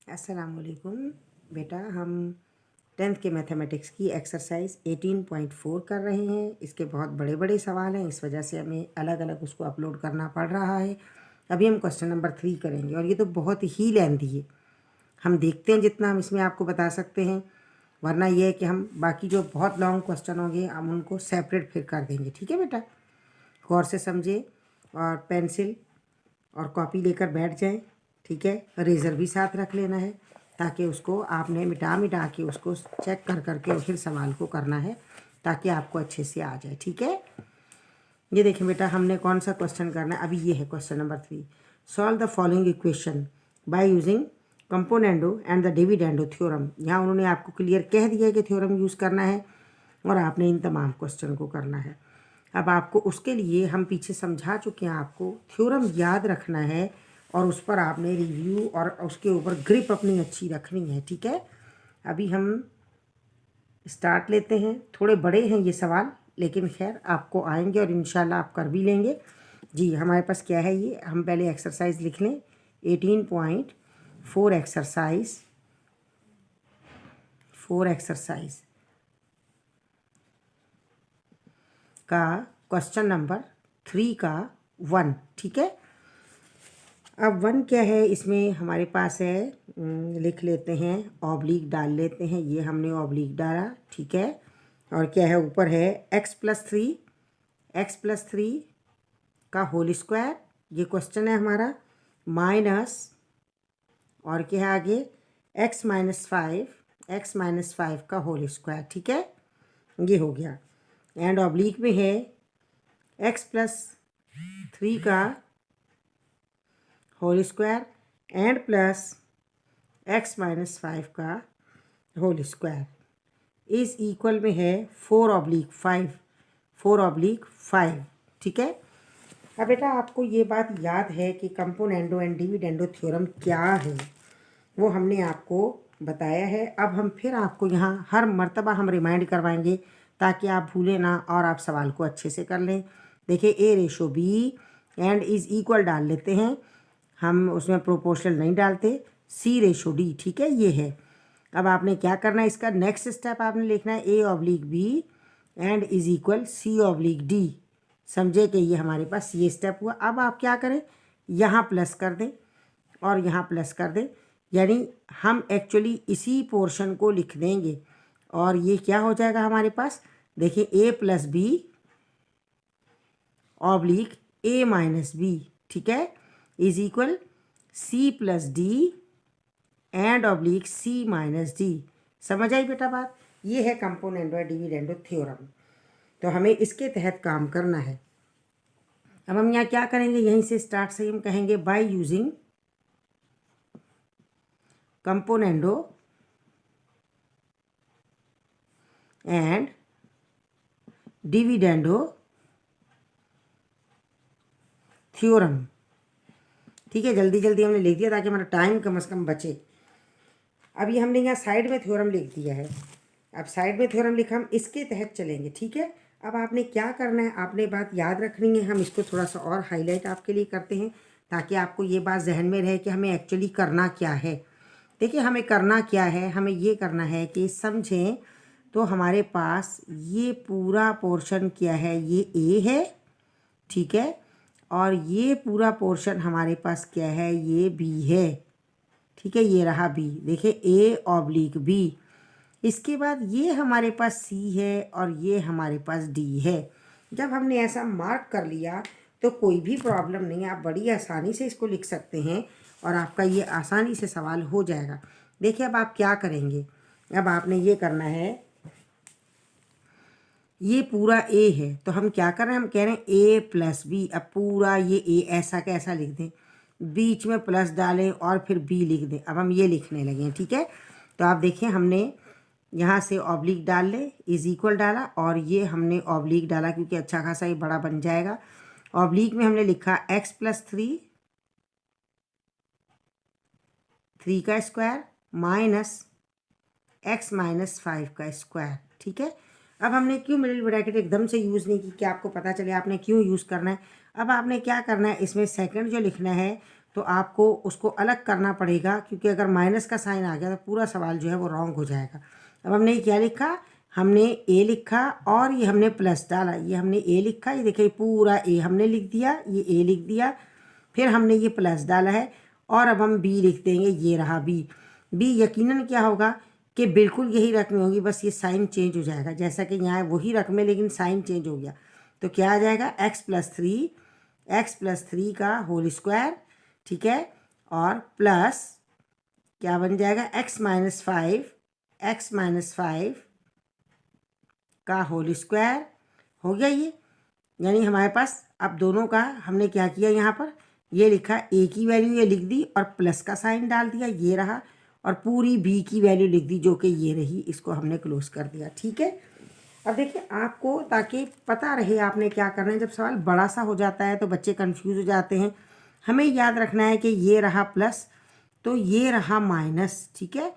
अस्सलामुअलैकुम बेटा, हम 10th के मैथमेटिक्स की एक्सरसाइज 18.4 कर रहे हैं। इसके बहुत बड़े बड़े सवाल हैं, इस वजह से हमें अलग अलग उसको अपलोड करना पड़ रहा है। अभी हम क्वेश्चन नंबर 3 करेंगे और ये तो बहुत ही लेंथी है। हम देखते हैं जितना हम इसमें आपको बता सकते हैं, वरना ये है कि हम बाकी जो बहुत लॉन्ग क्वेश्चन होंगे हम उनको सेपरेट फिर कर देंगे। ठीक है बेटा, गौर से समझे और पेंसिल और कॉपी लेकर बैठ जाएं। ठीक है, रेज़र भी साथ रख लेना है ताकि उसको आपने मिटा के उसको चेक कर करके और फिर सवाल को करना है ताकि आपको अच्छे से आ जाए। ठीक है, ये देखें बेटा, हमने कौन सा क्वेश्चन करना है। अभी ये है question number 3। Solve the following equation by using componendo and the dividendo theorem. यहाँ उन्होंने आपको क्लियर कह दिया है कि थ्योरम यूज़ करना है और आपने इन तमाम क्वेश्चन को करना है। अब आपको उसके लिए हम पीछे समझा चुके हैं, आपको थ्योरम याद रखना है और उस पर आपने रिव्यू और उसके ऊपर ग्रिप अपनी अच्छी रखनी है। ठीक है, अभी हम स्टार्ट लेते हैं। थोड़े बड़े हैं ये सवाल, लेकिन खैर आपको आएंगे और इंशाल्लाह आप कर भी लेंगे। जी, हमारे पास क्या है ये, हम पहले एक्सरसाइज लिख लें। 18.4 एक्सरसाइज 4 एक्सरसाइज का क्वेश्चन नंबर 3 का 1। ठीक है, अब 1 क्या है इसमें हमारे पास है, लिख लेते हैं, ऑब्लिक डाल लेते हैं। ये हमने ऑब्लिक डाला। ठीक है, और क्या है ऊपर है x+3 का होल स्क्वायर, ये क्वेश्चन है हमारा, माइनस और क्या है आगे x-5 का होल स्क्वायर। ठीक है, ये हो गया। एंड ऑब्लिक में है x+3 का whole square and plus x-5 का होल स्क्वायर इज इक्वल में है 4/5। ठीक है, अब बेटा आपको ये बात याद है कि कंपोनेंडो एंड डिविडेंडो थ्योरम क्या है, वो हमने आपको बताया है। अब हम फिर आपको यहाँ हर मर्तबा हम रिमाइंड करवाएंगे ताकि आप भूलें ना और आप सवाल को अच्छे से कर लें। देखिए A/B एंड इज इक्वल डाल लेते हैं हम, उसमें प्रोपोर्शनल नहीं डालते। C/D। ठीक है, ये है। अब आपने क्या करना है, इसका नेक्स्ट स्टेप आपने लिखना है A/B and is equal C/D। समझे कि ये हमारे पास ये स्टेप हुआ। अब आप क्या करें, यहाँ प्लस कर दें और यहाँ प्लस कर दें, यानी हम एक्चुअली इसी पोर्शन को लिख देंगे और ये क्या हो जाएगा हमारे पास। देखिए A+B ऑब्लिक A-B। ठीक है, is equal C+D and oblique C-D। समझ आई बेटा बात। ये है कंपोनेंडो डिविडेंडो थ्योरम, तो हमें इसके तहत काम करना है। अब हम यहाँ क्या करेंगे, यहीं से स्टार्ट से हम कहेंगे by using componendo and dividendo theorem. ठीक है, जल्दी जल्दी हमने लिख दिया ताकि हमारा टाइम कम से कम बचे। अब ये हमने यहाँ साइड में थ्योरम लिख दिया है। अब साइड में थ्योरम लिखा, हम इसके तहत चलेंगे। ठीक है, अब आपने क्या करना है, आपने बात याद रखनी है। हम इसको थोड़ा सा और हाईलाइट आपके लिए करते हैं ताकि आपको ये बात जहन में रहे कि हमें एक्चुअली करना क्या है। देखिए हमें करना क्या है, हमें ये करना है कि समझें तो हमारे पास ये पूरा पोर्शन क्या है, ये A है। ठीक है, और ये पूरा पोर्शन हमारे पास क्या है, ये B है। ठीक है, ये रहा B। देखिए A/B। इसके बाद ये हमारे पास C है और ये हमारे पास D है। जब हमने ऐसा मार्क कर लिया तो कोई भी प्रॉब्लम नहीं है, आप बड़ी आसानी से इसको लिख सकते हैं और आपका ये आसानी से सवाल हो जाएगा। देखिए अब आप क्या करेंगे, अब आपने ये करना है, ये पूरा A है तो हम क्या कर रहे हैं, हम कह रहे हैं A+B। अब पूरा ये A ऐसा कैसा लिख दें, बीच में प्लस डालें और फिर B लिख दें। अब हम ये लिखने लगे हैं। ठीक है, तो आप देखें हमने यहाँ से ऑब्लिक डाल ले, इज इक्वल डाला और ये हमने ऑब्लिक डाला क्योंकि अच्छा खासा ये बड़ा बन जाएगा। ऑब्लिक में हमने लिखा x+3 3 का स्क्वायर माइनस x-5 का स्क्वायर। ठीक है, अब हमने क्यों मिडिल ब्रैकेट एकदम से यूज़ नहीं की कि आपको पता चले आपने क्यों यूज़ करना है। अब आपने क्या करना है, इसमें सेकंड जो लिखना है तो आपको उसको अलग करना पड़ेगा, क्योंकि अगर माइनस का साइन आ गया तो पूरा सवाल जो है वो रॉन्ग हो जाएगा। अब हमने ये क्या लिखा, हमने ए लिखा और ये हमने प्लस डाला, ये हमने ए लिखा, ये देखिए पूरा ए हमने लिख दिया, ये ए लिख दिया, फिर हमने ये प्लस डाला है और अब हम बी लिख देंगे, ये रहा बी। बी यकीनन क्या होगा कि बिल्कुल यही रकमें होंगी, बस ये साइन चेंज हो जाएगा, जैसा कि यहाँ वही रकमें लेकिन साइन चेंज हो गया। तो क्या आ जाएगा, एक्स प्लस थ्री का होल स्क्वायर, ठीक है, और प्लस क्या बन जाएगा, एक्स माइनस फाइव का होल स्क्वायर हो गया ये। यानी हमारे पास अब दोनों का हमने क्या किया, यहाँ पर ये लिखा, ए की वैल्यू ये लिख दी और प्लस का साइन डाल दिया, ये रहा, और पूरी बी की वैल्यू लिख दी जो कि ये रही, इसको हमने क्लोज कर दिया। ठीक है, अब देखिए आपको ताकि पता रहे आपने क्या करना है, जब सवाल बड़ा सा हो जाता है तो बच्चे कंफ्यूज हो जाते हैं। हमें याद रखना है कि ये रहा प्लस तो ये रहा माइनस, ठीक है।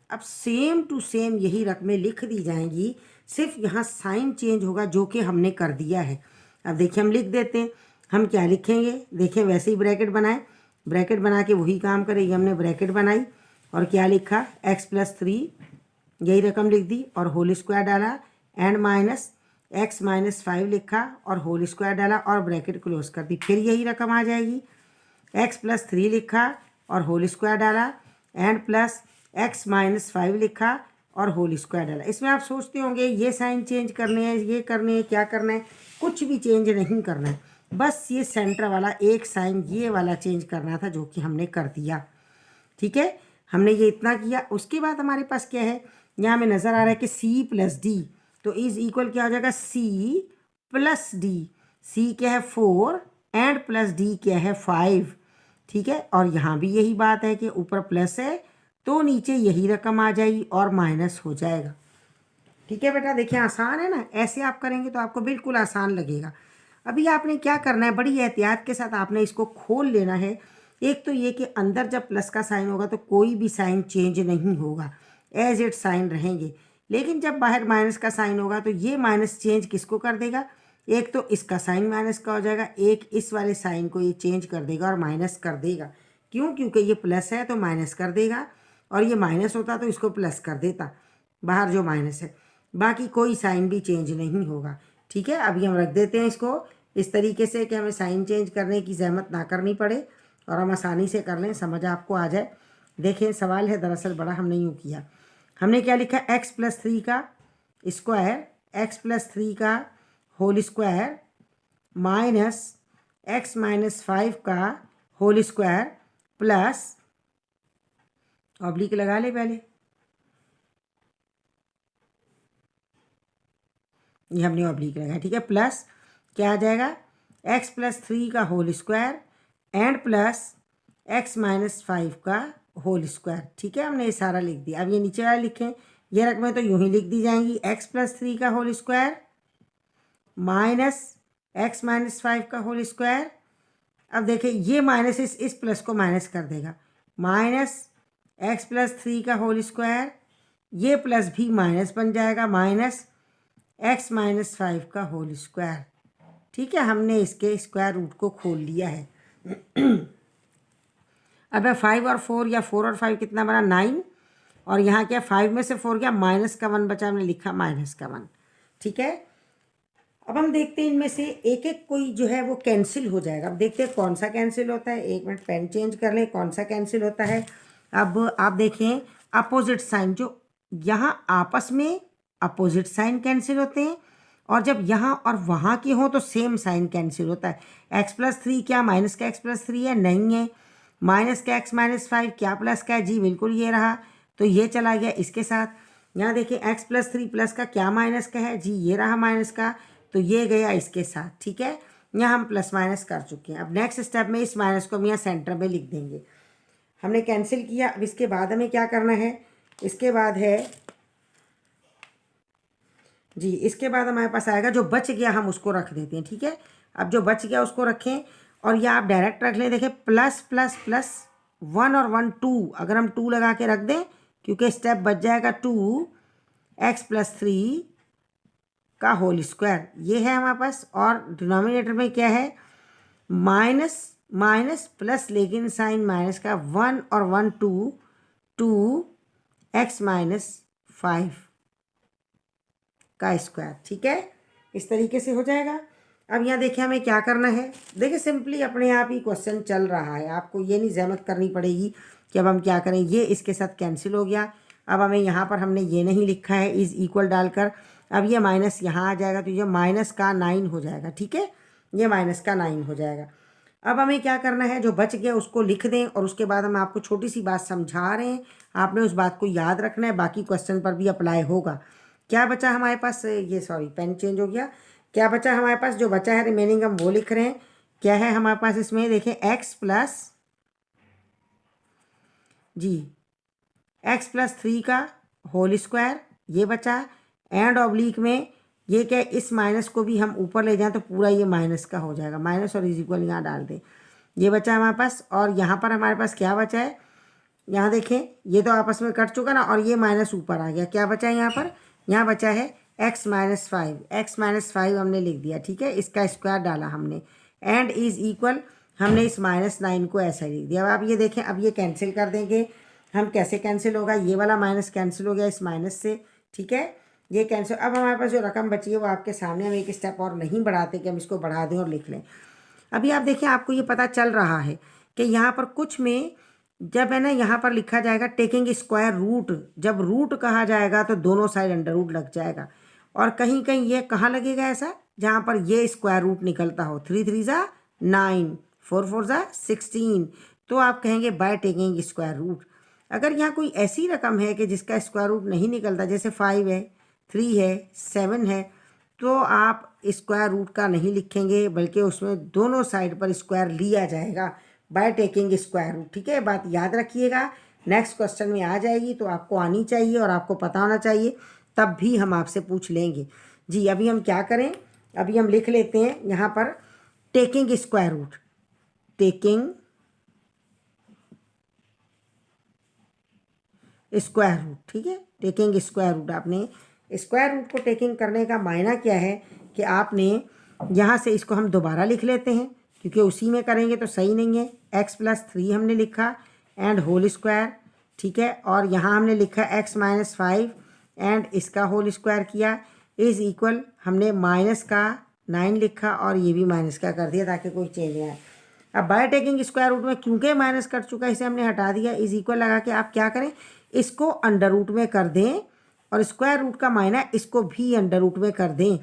अब सेम टू सेम यही रकमें लिख दी जाएंगी, सिर्फ यहाँ साइन चेंज होगा जो कि हमने कर दिया है। अब देखिए हम लिख देते हैं, हम क्या लिखेंगे, देखें वैसे ही ब्रैकेट बनाए, ब्रैकेट बना के वही काम करेंगे। हमने ब्रैकेट बनाई और क्या लिखा, एक्स प्लस थ्री, यही रकम लिख दी और होल स्क्वायर डाला, and minus x minus five लिखा और होल स्क्वायर डाला और ब्रैकेट क्लोज कर दी। फिर यही रकम आ जाएगी, एक्स प्लस थ्री लिखा और होल स्क्वायर डाला, and plus x minus five लिखा और होल स्क्वायर डाला। इसमें आप सोचते होंगे ये साइन चेंज करने हैं, ये करने हैं, क्या करना है, कुछ भी चेंज नहीं करना है, बस ये सेंटर वाला एक साइन ये वाला चेंज करना था जो कि हमने कर दिया। ठीक है, हमने ये इतना किया। उसके बाद हमारे पास क्या है, यहाँ हमें नज़र आ रहा है कि सी प्लस डी, तो इज इक्वल क्या हो जाएगा, सी प्लस डी। सी क्या है 4 एंड प्लस डी क्या है 5। ठीक है, और यहाँ भी यही बात है कि ऊपर प्लस है तो नीचे यही रकम आ जाएगी और माइनस हो जाएगा। ठीक है बेटा, देखिए आसान है ना, ऐसे आप करेंगे तो आपको बिल्कुल आसान लगेगा। अभी आपने क्या करना है, बड़ी एहतियात के साथ आपने इसको खोल लेना है। एक तो ये कि अंदर जब प्लस का साइन होगा तो कोई भी साइन चेंज नहीं होगा, एज इट साइन रहेंगे, लेकिन जब बाहर माइनस का साइन होगा तो ये माइनस चेंज किसको कर देगा, एक तो इसका साइन माइनस का हो जाएगा, एक इस वाले साइन को ये चेंज कर देगा और माइनस कर देगा। क्यों, क्योंकि ये प्लस है तो माइनस कर देगा, और ये माइनस होता तो इसको प्लस कर देता, बाहर जो माइनस है, बाकी कोई साइन भी चेंज नहीं होगा। ठीक है, अभी हम रख देते हैं इसको इस तरीके से कि हमें साइन चेंज करने की जहमत ना करनी पड़े और हम आसानी से कर लें, समझ आपको आ जाए। देखें सवाल है दरअसल बड़ा, हमने यूँ किया, हमने क्या लिखा, एक्स प्लस थ्री का स्क्वायर, एक्स प्लस थ्री का whole square minus x minus five का होल स्क्वायर प्लस, ऑब्लिक लगा ले पहले, ये हमने ऑब्लिक लगाया। ठीक है, प्लस क्या आ जाएगा, एक्स प्लस थ्री का whole square and plus x minus five का होल स्क्वायर। ठीक है, हमने ये सारा लिख दिया। अब ये नीचे वाला लिखें, ये रकमें तो यूं ही लिख दी जाएंगी, एक्स प्लस थ्री का whole square minus x minus five का होल स्क्वायर। अब देखिए ये माइनस इस प्लस को माइनस कर देगा, माइनस एक्स प्लस थ्री का होल स्क्वायर, ये प्लस भी माइनस बन जाएगा, माइनस एक्स माइनस फाइव का होल स्क्वायर। ठीक है, हमने इसके स्क्वायर रूट को खोल लिया है। अब 5 और 4 या 4 और 5 कितना बना, 9, और यहाँ क्या 5 में से 4 गया, माइनस का 1 बचा, हमने लिखा माइनस का 1। ठीक है, अब हम देखते हैं इनमें से एक एक कोई जो है वो कैंसिल हो जाएगा। अब देखते हैं कौन सा कैंसिल होता है, एक मिनट पेन चेंज कर लें, कौन सा कैंसिल होता है। अब आप देखें अपोजिट साइन, जो यहाँ आपस में अपोजिट साइन कैंसिल होते हैं, और जब यहाँ और वहाँ के हों तो सेम साइन कैंसिल होता है। एक्स प्लस थ्री क्या माइनस का एक्स प्लस थ्री है, नहीं है। माइनस का एक्स माइनस फाइव क्या प्लस का है, जी बिल्कुल ये रहा, तो ये चला गया इसके साथ। यहाँ देखिए एक्स प्लस थ्री प्लस का क्या माइनस का है, जी ये रहा माइनस का, तो ये गया इसके साथ। ठीक है, यहाँ हम प्लस माइनस कर चुके हैं। अब नेक्स्ट स्टेप में इस माइनस को हम यहाँ सेंटर में लिख देंगे। हमने कैंसिल किया। अब इसके बाद हमें क्या करना है, इसके बाद है जी, इसके बाद हमारे पास आएगा जो बच गया हम उसको रख देते हैं। ठीक है, अब जो बच गया उसको रखें, और यह आप डायरेक्ट रख लें। देखें प्लस प्लस प्लस 1 और 1 2, अगर हम 2 लगा के रख दें क्योंकि स्टेप बच जाएगा 2 एक्स प्लस थ्री का होल स्क्वायर, ये है हमारे पास, और डिनोमिनेटर में क्या है, माइनस माइनस प्लस, लेकिन साइन माइनस का 1 और 1 2 x माइनस 5 का स्क्वायर। ठीक है, इस तरीके से हो जाएगा। अब यहाँ देखिए हमें क्या करना है। देखिए सिंपली अपने आप ही क्वेश्चन चल रहा है, आपको ये नहीं जहमत करनी पड़ेगी कि अब हम क्या करें। ये इसके साथ कैंसिल हो गया। अब हमें यहाँ पर हमने ये नहीं लिखा है इज इक्वल डालकर, अब ये माइनस यहाँ आ जाएगा तो ये माइनस का 9 हो जाएगा। ठीक है, ये माइनस का 9 हो जाएगा। अब हमें क्या करना है, जो बच गया उसको लिख दें और उसके बाद हम आपको छोटी सी बात समझा रहे हैं, आपने उस बात को याद रखना है, बाकी क्वेश्चन पर भी अप्लाई होगा। क्या बचा हमारे पास, ये सॉरी पेन चेंज हो गया। क्या बचा हमारे पास, जो बचा है रिमेनिंग हम वो लिख रहे हैं। क्या है हमारे पास इसमें, देखें x प्लस जी x+3 का होल स्क्वायर ये बचा, एंड ऑब्लिक में ये क्या, इस माइनस को भी हम ऊपर ले जाएं तो पूरा ये माइनस का हो जाएगा, माइनस और इज इक्वल यहाँ डाल दें, ये बचा हमारे पास। और यहाँ पर हमारे पास क्या बचा है, यहाँ देखें ये तो आपस में कट चुका ना, और ये माइनस ऊपर आ गया। क्या बचा है यहाँ पर, यहाँ बचा है x माइनस 5, x माइनस 5 हमने लिख दिया। ठीक है, इसका स्क्वायर डाला हमने, एंड इज इक्वल हमने इस -9 को ऐसा लिख दिया। अब आप ये देखें, अब ये कैंसिल कर देंगे हम। कैसे कैंसिल होगा, ये वाला माइनस कैंसिल हो गया इस माइनस से। ठीक है, ये कैंसिल। अब हमारे पास जो रकम बची है वो आपके सामने, हम एक स्टेप और नहीं बढ़ाते कि हम इसको बढ़ा दें और लिख लें। अभी आप देखिए, आपको ये पता चल रहा है कि यहाँ पर कुछ में जब है ना, यहाँ पर लिखा जाएगा टेकिंग स्क्वायर रूट, जब रूट कहा जाएगा तो दोनों साइड अंडर रूट लग जाएगा। और कहीं कहीं ये कहाँ लगेगा ऐसा, जहाँ पर ये स्क्वायर रूट निकलता हो, 3 3 ज़ा 9, 4 4 ज़ा 16, तो आप कहेंगे बाय टेकिंग स्क्वायर रूट। अगर यहाँ कोई ऐसी रकम है कि जिसका स्क्वायर रूट नहीं निकलता, जैसे 5 है, 3 है, 7 है, तो आप स्क्वायर रूट का नहीं लिखेंगे, बल्कि उसमें दोनों साइड पर स्क्वायर लिया जाएगा बाय टेकिंग स्क्वायर रूट। ठीक है, बात याद रखिएगा, नेक्स्ट क्वेश्चन में आ जाएगी तो आपको आनी चाहिए और आपको पता होना चाहिए, तब भी हम आपसे पूछ लेंगे। जी अभी हम क्या करें, अभी हम लिख लेते हैं यहाँ पर taking square root, taking square root. ठीक है, टेकिंग स्क्वायर रूट, आपने स्क्वायर रूट को टेकिंग करने का मायना क्या है कि आपने यहाँ से इसको हम दोबारा लिख लेते हैं, क्योंकि उसी में करेंगे तो सही नहीं है। x+3 हमने लिखा एंड होल स्क्वायर। ठीक है, और यहाँ हमने लिखा x माइनस 5 एंड इसका होल स्क्वायर किया, इज इक्वल हमने माइनस का 9 लिखा और ये भी माइनस का कर दिया ताकि कोई चेंज ना आए। अब बाय टेकिंग स्क्वायर रूट में क्योंकि माइनस कट चुका है, इसे हमने हटा दिया। इज इक्वल लगा के आप क्या करें, इसको अंडर रूट में कर दें और स्क्वायर रूट का मायना इसको भी अंडर रूट में कर दें।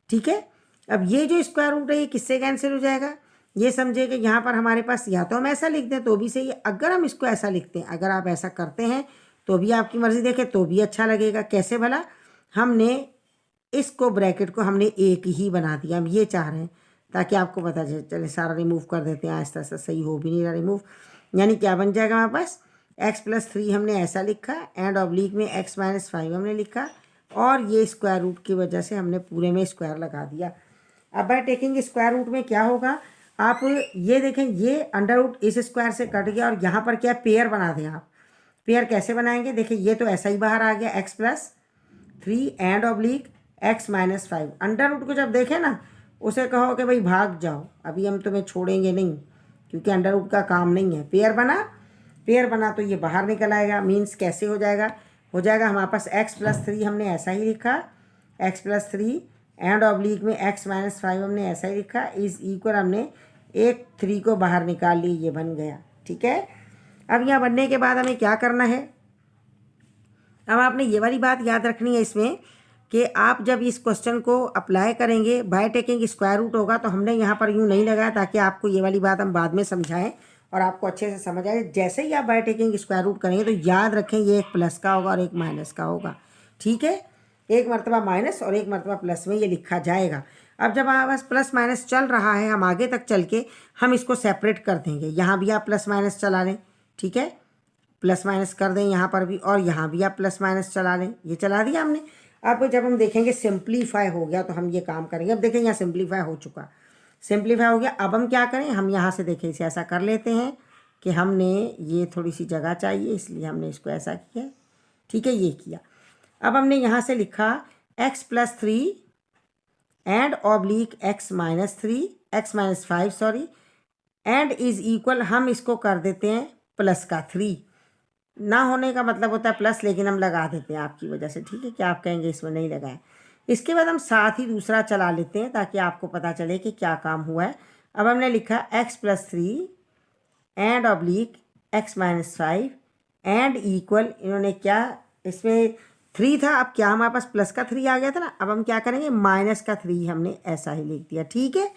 ठीक है, अब ये जो स्क्वायर रूट है ये किससे कैंसिल हो जाएगा, ये समझे कि यहाँ पर हमारे पास या तो हम ऐसा लिख दें तो भी सही है, अगर हम इसको ऐसा लिखते हैं, अगर आप ऐसा करते हैं तो भी आपकी मर्ज़ी, देखें तो भी अच्छा लगेगा। कैसे भला, हमने इसको ब्रैकेट को हमने एक ही बना दिया, हम ये चाह रहे हैं ताकि आपको पता चले। सारा रिमूव कर देते हैं, आहिस्ता आहिस्ता, सही हो भी नहीं रहा रिमूव। यानी क्या बन जाएगा हमारे पास, x+3 हमने ऐसा लिखा एंड ऑब्लिक में x माइनस 5 हमने लिखा, और ये स्क्वायर रूट की वजह से हमने पूरे में स्क्वायर लगा दिया। अब बाय टेकिंग स्क्वायर रूट में क्या होगा, आप ये देखें, ये अंडर रूट इस स्क्वायर से कट गया और यहाँ पर क्या पेयर बना दें आप। पेयर कैसे बनाएंगे, देखिए ये तो ऐसा ही बाहर आ गया, x+3 and oblique x minus 5। Under root को जब देखें ना, उसे कहो कि भाई भाग जाओ, अभी हम तुम्हें छोड़ेंगे नहीं, क्योंकि अंडर रूट का काम नहीं है। पेयर बना तो ये बाहर निकल आएगा। मीन्स कैसे हो जाएगा, हमारे पास x+3 हमने ऐसा ही लिखा, x+3 एंड ऑब्लिक में x माइनस 5 हमने ऐसा ही लिखा, इज इक्वल हमने एक 3 को बाहर निकाल ली, ये बन गया। ठीक है, अब यहाँ बनने के बाद हमें क्या करना है, अब आपने ये वाली बात याद रखनी है इसमें कि आप जब इस क्वेश्चन को अप्लाई करेंगे, बाय टेकिंग स्क्वायर रूट होगा, तो हमने यहाँ पर यूँ नहीं लगाया ताकि आपको ये वाली बात हम बाद में समझाएं और आपको अच्छे से समझ आए। जैसे ही आप बाय टेकिंग स्क्वायर रूट करेंगे तो याद रखें ये एक प्लस का होगा और एक माइनस का होगा। ठीक है, एक मरतबा माइनस और एक मरतबा प्लस में ये लिखा जाएगा। अब जब हमारे पास प्लस माइनस चल रहा है, हम आगे तक चल के हम इसको सेपरेट कर देंगे। यहाँ भी आप प्लस माइनस चला लें, ठीक है, प्लस माइनस कर दें यहाँ पर भी, और यहाँ भी आप प्लस माइनस चला लें, ये चला दिया हमने। अब जब हम देखेंगे सिंप्लीफाई हो गया तो हम ये काम करेंगे। अब देखें यहाँ सिंप्लीफाई हो चुका, सिंप्लीफाई हो गया। अब हम क्या करें, हम यहाँ से देखें, इसे ऐसा कर लेते हैं कि हमने ये थोड़ी सी जगह चाहिए, इसलिए हमने इसको ऐसा किया। ठीक है, ये किया। अब हमने यहाँ से लिखा x+3 and oblique x minus 5 sorry, and is equal, हम इसको कर देते हैं प्लस का 3, ना होने का मतलब होता है प्लस, लेकिन हम लगा देते हैं आपकी वजह से, ठीक है। क्या आप कहेंगे इसमें नहीं लगाए। इसके बाद हम साथ ही दूसरा चला लेते हैं ताकि आपको पता चले कि क्या काम हुआ है। अब हमने लिखा x+3 and oblique x-5 and equal, इन्होंने क्या, इसमें 3 था, अब क्या हमारे पास प्लस का 3 आ गया था ना, अब हम क्या करेंगे माइनस का 3 हमने ऐसा ही लिख दिया, ठीक है।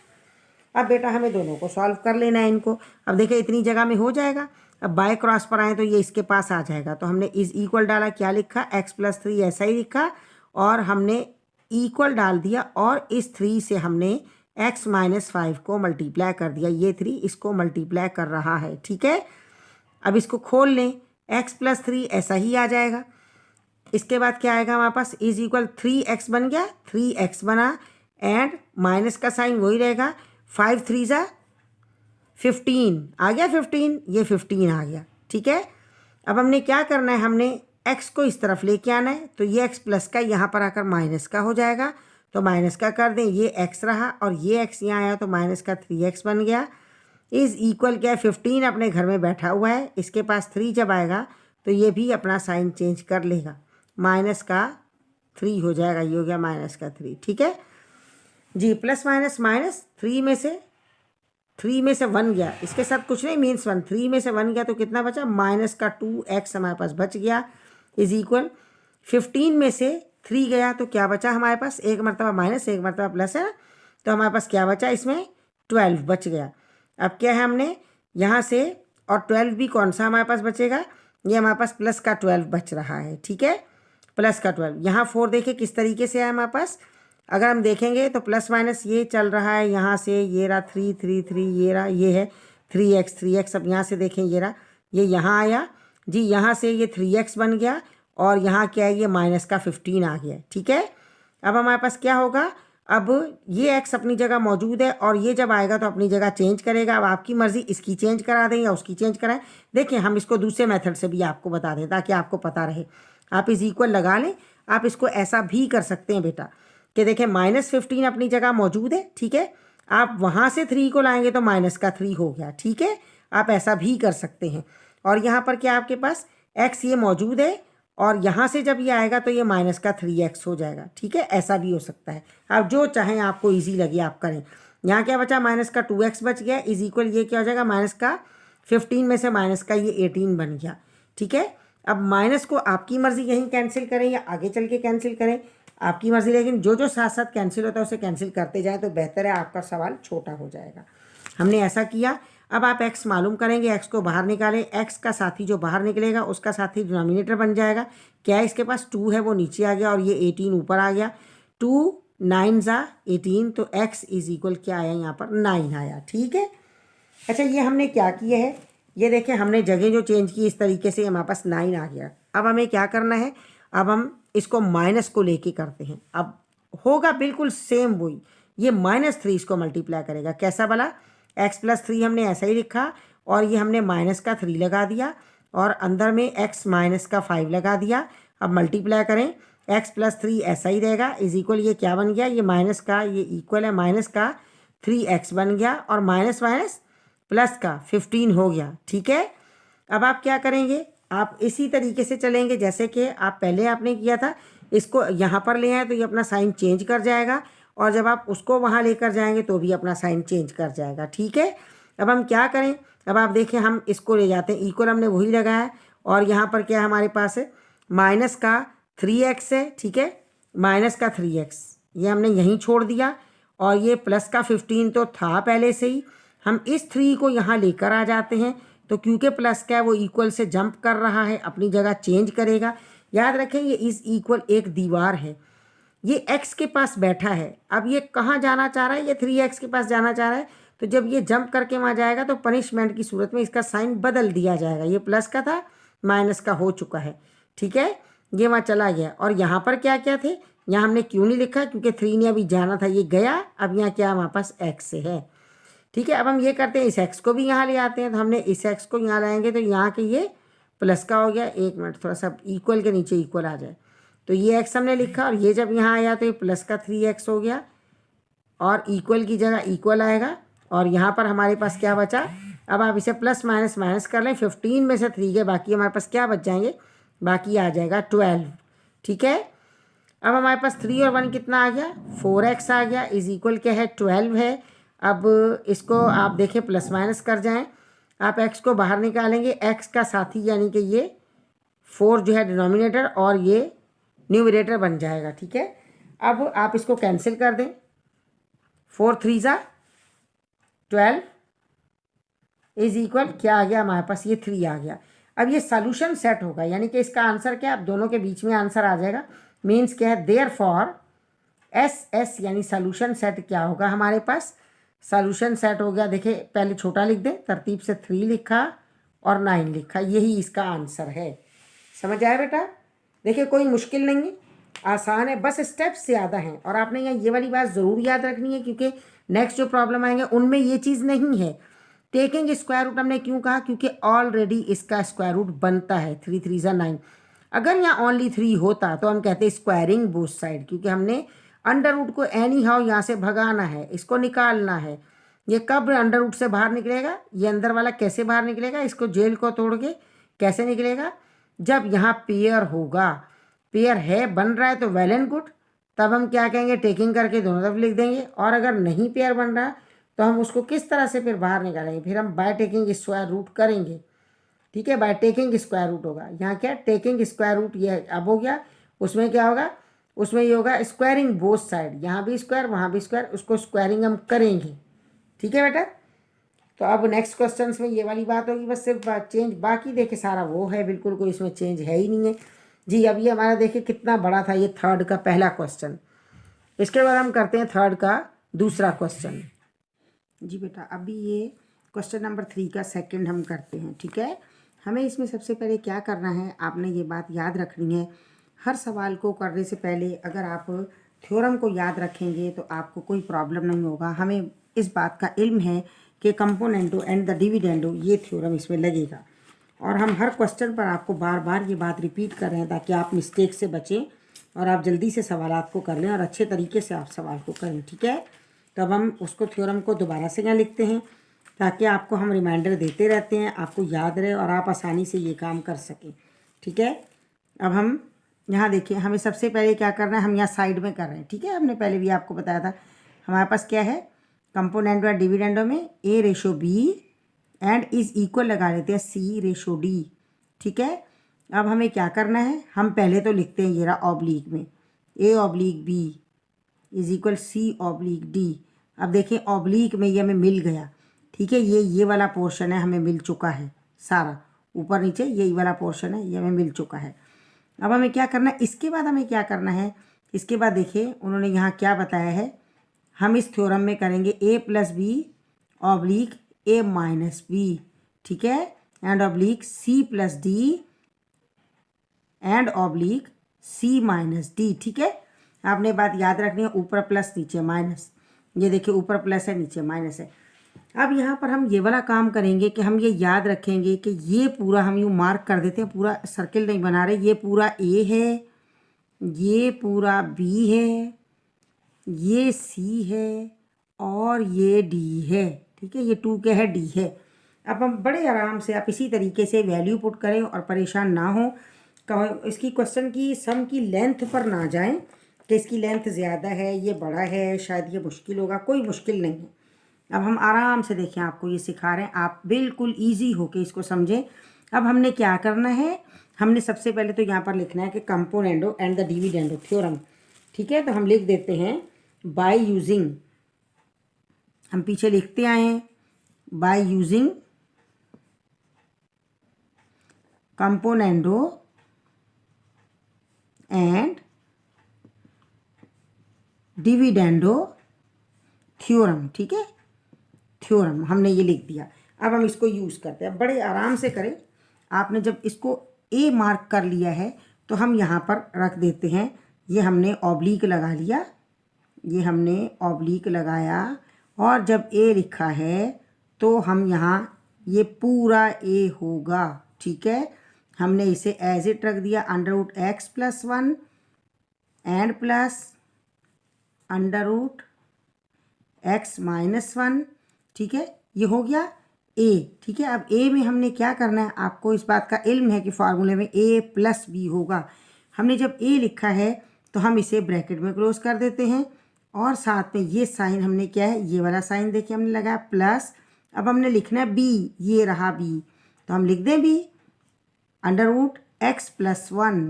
अब बेटा हमें दोनों को सॉल्व कर लेना है इनको। अब देखिए इतनी जगह में हो जाएगा। अब बाय क्रॉस पर आए तो ये इसके पास आ जाएगा, तो हमने इज इक्वल डाला, क्या लिखा x+3 ऐसा ही लिखा, और हमने इक्वल डाल दिया, और इस 3 से हमने x-5 को मल्टीप्लाई कर दिया। ये 3 इसको मल्टीप्लाई कर रहा है, ठीक है। अब इसको खोल लें, x+3 ऐसा ही आ जाएगा। इसके बाद क्या आएगा हमारे पास, इज इक्वल 3x बन गया, 3x बना, एंड माइनस का साइन वही रहेगा, 5 3 जा 15 आ गया, 15, ये 15 आ गया, ठीक है। अब हमने क्या करना है, हमने x को इस तरफ लेके आना है, तो ये x प्लस का यहाँ पर आकर माइनस का हो जाएगा, तो माइनस का कर दें, ये x रहा और ये x यहाँ आया तो माइनस का 3x बन गया। इज इक्वल क्या है, 15 अपने घर में बैठा हुआ है, इसके पास 3 जब आएगा तो ये भी अपना साइन चेंज कर लेगा, माइनस का 3 हो जाएगा, ये हो गया माइनस का 3, ठीक है जी। प्लस माइनस माइनस, 3 में से 1 गया, इसके साथ कुछ नहीं, मीन्स 1, 3 में से 1 गया तो कितना बचा, माइनस का 2x हमारे पास बच गया, इज इक्वल 15 में से 3 गया तो क्या बचा हमारे पास, एक मरतबा माइनस एक मरतबा प्लस है, तो हमारे पास क्या बचा, इसमें 12 बच गया। अब क्या है, हमने यहाँ से, और 12 भी कौन सा हमारे पास बचेगा, ये हमारे पास प्लस का 12 बच रहा है, ठीक है, प्लस का 12। यहाँ 4 देखिए किस तरीके से है हमारे पास, अगर हम देखेंगे तो प्लस माइनस ये चल रहा है, यहाँ से ये रहा 3 3 3, ये रहा, ये है 3x। अब यहाँ से देखें, ये रहा, ये यहाँ आया जी, यहाँ से ये 3x बन गया, और यहाँ क्या है, ये माइनस का 15 आ गया, ठीक है। अब हमारे पास क्या होगा, अब ये x अपनी जगह मौजूद है, और ये जब आएगा तो अपनी जगह चेंज करेगा। अब आपकी मर्ज़ी, इसकी चेंज करा दें या उसकी चेंज कराएं। देखिए हम इसको दूसरे मेथड से भी आपको बता दें ताकि आपको पता रहे। आप इस इक्वल लगा लें, आप इसको ऐसा भी कर सकते हैं बेटा कि देखें -15 अपनी जगह मौजूद है, ठीक है, आप वहाँ से 3 को लाएंगे तो माइनस का 3 हो गया, ठीक है, आप ऐसा भी कर सकते हैं। और यहाँ पर क्या आपके पास x ये मौजूद है, और यहाँ से जब ये आएगा तो ये माइनस का 3x हो जाएगा, ठीक है, ऐसा भी हो सकता है। आप जो चाहें, आपको ईजी लगे आप करें। यहाँ क्या बचा, माइनस का 2x बच गया, इज इक्वल ये क्या हो जाएगा, माइनस का 15 में से माइनस का ये 18 बन गया, ठीक है। अब माइनस को आपकी मर्ज़ी यहीं कैंसिल करें या आगे चल के कैंसिल करें, आपकी मर्ज़ी, लेकिन जो जो साथ साथ कैंसिल होता है उसे कैंसिल करते जाए तो बेहतर है, आपका सवाल छोटा हो जाएगा। हमने ऐसा किया। अब आप x मालूम करेंगे, x को बाहर निकालें, x का साथी जो बाहर निकलेगा उसका साथी डिनोमिनेटर बन जाएगा। क्या है, इसके पास 2 है वो नीचे आ गया, और ये 18 ऊपर आ गया, 2 9 ज़ा 18, तो x इज इक्वल क्या आया, यहाँ पर 9 आया, ठीक है। अच्छा, ये हमने क्या किया है, ये देखें हमने जगह जो चेंज की इस तरीके से हमारे पास 9 आ गया। अब हमें क्या करना है, अब हम इसको माइनस को लेके करते हैं। अब होगा बिल्कुल सेम वही, ये -3 इसको मल्टीप्लाई करेगा, कैसा वाला, x+3 हमने ऐसा ही लिखा, और ये हमने माइनस का 3 लगा दिया, और अंदर में x माइनस का 5 लगा दिया। अब मल्टीप्लाई करें, x+3 ऐसा ही रहेगा, इज इक्वल ये क्या बन गया, ये माइनस का, ये इक्वल है माइनस का 3x बन गया, और माइनस माइनस प्लस का 15 हो गया, ठीक है। अब आप क्या करेंगे, आप इसी तरीके से चलेंगे जैसे कि आप पहले आपने किया था। इसको यहाँ पर ले आए तो ये अपना साइन चेंज कर जाएगा, और जब आप उसको वहाँ लेकर जाएंगे तो भी अपना साइन चेंज कर जाएगा, ठीक है। अब हम क्या करें, अब आप देखें हम इसको ले जाते हैं, इक्वल हमने वही लगाया, और यहाँ पर क्या हमारे पास है, माइनस का 3x है, ठीक है, माइनस का 3x ये हमने यहीं छोड़ दिया, और ये प्लस का 15 तो था पहले से ही। हम इस 3 को यहाँ लेकर आ जाते हैं, तो क्योंकि प्लस का है वो इक्वल से जंप कर रहा है, अपनी जगह चेंज करेगा। याद रखें ये इज इक्वल एक दीवार है, ये x के पास बैठा है, अब ये कहाँ जाना चाह रहा है, ये 3x के पास जाना चाह रहा है, तो जब ये जंप करके वहाँ जाएगा तो पनिशमेंट की सूरत में इसका साइन बदल दिया जाएगा, ये प्लस का था माइनस का हो चुका है, ठीक है, ये वहाँ चला गया। और यहाँ पर क्या क्या थे, यहाँ हमने क्यों नहीं लिखा, क्योंकि 3 ने अभी जाना था, ये गया, अब यहाँ क्या हमारे पास x है, ठीक है। अब हम ये करते हैं, इस x को भी यहाँ ले आते हैं, तो हमने इस x को यहाँ लाएंगे तो यहाँ के ये प्लस का हो गया, एक मिनट थोड़ा सा इक्वल के नीचे इक्वल आ जाए, तो ये x हमने लिखा, और ये जब यहाँ आया तो ये प्लस का 3x हो गया, और इक्वल की जगह इक्वल आएगा, और यहाँ पर हमारे पास क्या बचा, अब आप इसे प्लस माइनस माइनस कर लें, 15 में से 3 के बाकी हमारे पास क्या बच जाएंगे, बाकी आ जाएगा 12। ठीक है, अब हमारे पास 3 और 1 कितना आ गया, 4x आ गया, इज इक्वल क्या है, 12 है। अब इसको आप देखें प्लस माइनस कर जाएं, आप x को बाहर निकालेंगे, x का साथी यानी कि ये 4 जो है डिनोमिनेटर और ये न्यूमरेटर बन जाएगा। ठीक है, अब आप इसको कैंसिल कर दें, 4 3 ज़ा 12 इज इक्वल क्या आ गया हमारे पास, ये 3 आ गया। अब ये सॉल्यूशन सेट होगा, यानी कि इसका आंसर क्या, अब दोनों के बीच में आंसर आ जाएगा। मीन्स क्या है, देयर फॉर एस यानी सॉल्यूशन सेट क्या होगा हमारे पास, सॉल्यूशन सेट हो गया, देखिए पहले छोटा लिख दें, तरतीब से 3 लिखा और 9 लिखा, यही इसका आंसर है। समझ आया बेटा, देखिए कोई मुश्किल नहीं है, आसान है, बस स्टेप्स ज़्यादा हैं। और आपने यहाँ ये वाली बात ज़रूर याद रखनी है, क्योंकि नेक्स्ट जो प्रॉब्लम आएंगे उनमें ये चीज़ नहीं है। टेकिंग स्क्वायर रूट हमने क्यों कहा, क्योंकि ऑलरेडी इसका स्क्वायर रूट बनता है, 3 3 ज़ा 9। अगर यहाँ ओनली 3 होता तो हम कहते स्क्वायरिंग बोथ साइड, क्योंकि हमने अंडर रूट को एनी हाउ यहाँ से भगाना है, इसको निकालना है। ये कब अंडर रूट से बाहर निकलेगा, ये अंदर वाला कैसे बाहर निकलेगा, इसको जेल को तोड़ के कैसे निकलेगा, जब यहाँ पेयर होगा, पेयर है बन रहा है तो वेल एंड गुड, तब हम क्या कहेंगे, टेकिंग करके दोनों तरफ लिख देंगे। और अगर नहीं पेयर बन रहा तो हम उसको किस तरह से फिर बाहर निकालेंगे, फिर हम बाय टेकिंग स्क्वायर रूट करेंगे। ठीक है, बाय टेकिंग स्क्वायर रूट होगा, यहाँ क्या टेकिंग स्क्वायर रूट ये अब हो गया, उसमें क्या होगा, उसमें ये होगा स्क्वायरिंग बोथ साइड, यहाँ भी स्क्वायर वहाँ भी स्क्वायर, उसको स्क्वायरिंग हम करेंगे। ठीक है बेटा, तो अब नेक्स्ट क्वेश्चन में ये वाली बात होगी, बस सिर्फ चेंज, बाकी देखिए सारा वो है, बिल्कुल कोई इसमें चेंज है ही नहीं है जी। अब ये हमारा देखिए कितना बड़ा था, ये थर्ड का पहला क्वेश्चन। इसके बाद हम करते हैं थर्ड का दूसरा क्वेश्चन जी बेटा। अभी ये क्वेश्चन नंबर 3 का सेकंड हम करते हैं। ठीक है, हमें इसमें सबसे पहले क्या करना है, आपने ये बात याद रखनी है, हर सवाल को करने से पहले अगर आप थ्योरम को याद रखेंगे तो आपको कोई प्रॉब्लम नहीं होगा। हमें इस बात का इल्म है कि कंपोनेंटो एंड द डिविडेंडो ये थ्योरम इसमें लगेगा, और हम हर क्वेश्चन पर आपको बार बार ये बात रिपीट कर रहे हैं ताकि आप मिस्टेक से बचें और आप जल्दी से सवालात को कर लें और अच्छे तरीके से आप सवाल को करें। ठीक है, तो अब हम उसको थ्योरम को दोबारा से यहाँ लिखते हैं ताकि आपको हम रिमाइंडर देते रहते हैं, आपको याद रहे और आप आसानी से ये काम कर सकें। ठीक है, अब हम यहाँ देखिए, हमें सबसे पहले क्या करना है, हम यहाँ साइड में कर रहे हैं। ठीक है, हमने पहले भी आपको बताया था, हमारे पास क्या है, कंपोनेंट और डिविडेंडो में A/B एंड इज इक्वल लगा लेते हैं C/D। ठीक है, अब हमें क्या करना है, हम पहले तो लिखते हैं ये रहा ऑब्लिक में A/B इज इक्वल C/D। अब देखिए ऑब्लिक में ये हमें मिल गया। ठीक है, ये वाला पोर्शन है, हमें मिल चुका है सारा, ऊपर नीचे यही वाला पोर्शन है, ये हमें मिल चुका है। अब हमें क्या करना है, इसके बाद हमें क्या करना है, इसके बाद देखिए उन्होंने यहाँ क्या बताया है, हम इस थ्योरम में करेंगे A+B/ A-B। ठीक है, and oblique C+D and oblique C-D। ठीक है, आपने बात याद रखनी है, ऊपर प्लस नीचे माइनस, ये देखिए ऊपर प्लस है नीचे माइनस है। अब यहाँ पर हम ये वाला काम करेंगे कि हम ये याद रखेंगे कि ये पूरा हम यूँ मार्क कर देते हैं, पूरा सर्किल नहीं बना रहे, ये पूरा A है, ये पूरा B है, ये C है और ये D है। ठीक है, ये 2 के है, D है। अब हम बड़े आराम से आप इसी तरीके से वैल्यू पुट करें और परेशान ना हो, इसकी क्वेश्चन की सम की लेंथ पर ना जाएं कि इसकी लेंथ ज़्यादा है, ये बड़ा है, शायद ये मुश्किल होगा, कोई मुश्किल नहीं है। अब हम आराम से देखें, आपको ये सिखा रहे हैं, आप बिल्कुल ईजी होके इसको समझें। अब हमने क्या करना है, हमने सबसे पहले तो यहाँ पर लिखना है कि componendo and the dividendo theorem. ठीक है, तो हम लिख देते हैं बाय यूजिंग, हम पीछे लिखते आए हैं, by using componendo and dividendo theorem. ठीक है, थ्योरम हमने ये लिख दिया। अब हम इसको यूज़ करते हैं, बड़े आराम से करें। आपने जब इसको ए मार्क कर लिया है तो हम यहाँ पर रख देते हैं, ये हमने ऑब्लिक लगा लिया, ये हमने ऑब्लिक लगाया, और जब ए लिखा है तो हम यहाँ ये पूरा ए होगा। ठीक है, हमने इसे एज इट रख दिया, √x+1 एंड प्लस √x-1। ठीक है, ये हो गया ए। ठीक है, अब ए में हमने क्या करना है, आपको इस बात का इल्म है कि फार्मूले में ए प्लस बी होगा। हमने जब ए लिखा है तो हम इसे ब्रैकेट में क्लोज कर देते हैं और साथ में ये साइन हमने क्या है, ये वाला साइन देखिए हमने लगाया प्लस। अब हमने लिखना है बी, ये रहा बी, तो हम लिख दें B under root x plus 1,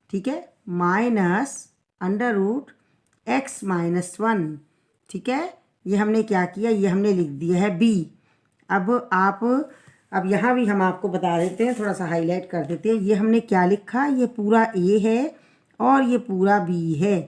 ठीक है, minus under root x minus 1। ठीक है, ये हमने क्या किया, ये हमने लिख दिया है बी। अब यहाँ भी हम आपको बता देते हैं, थोड़ा सा हाईलाइट कर देते हैं, ये हमने क्या लिखा, ये पूरा ए है और ये पूरा बी है।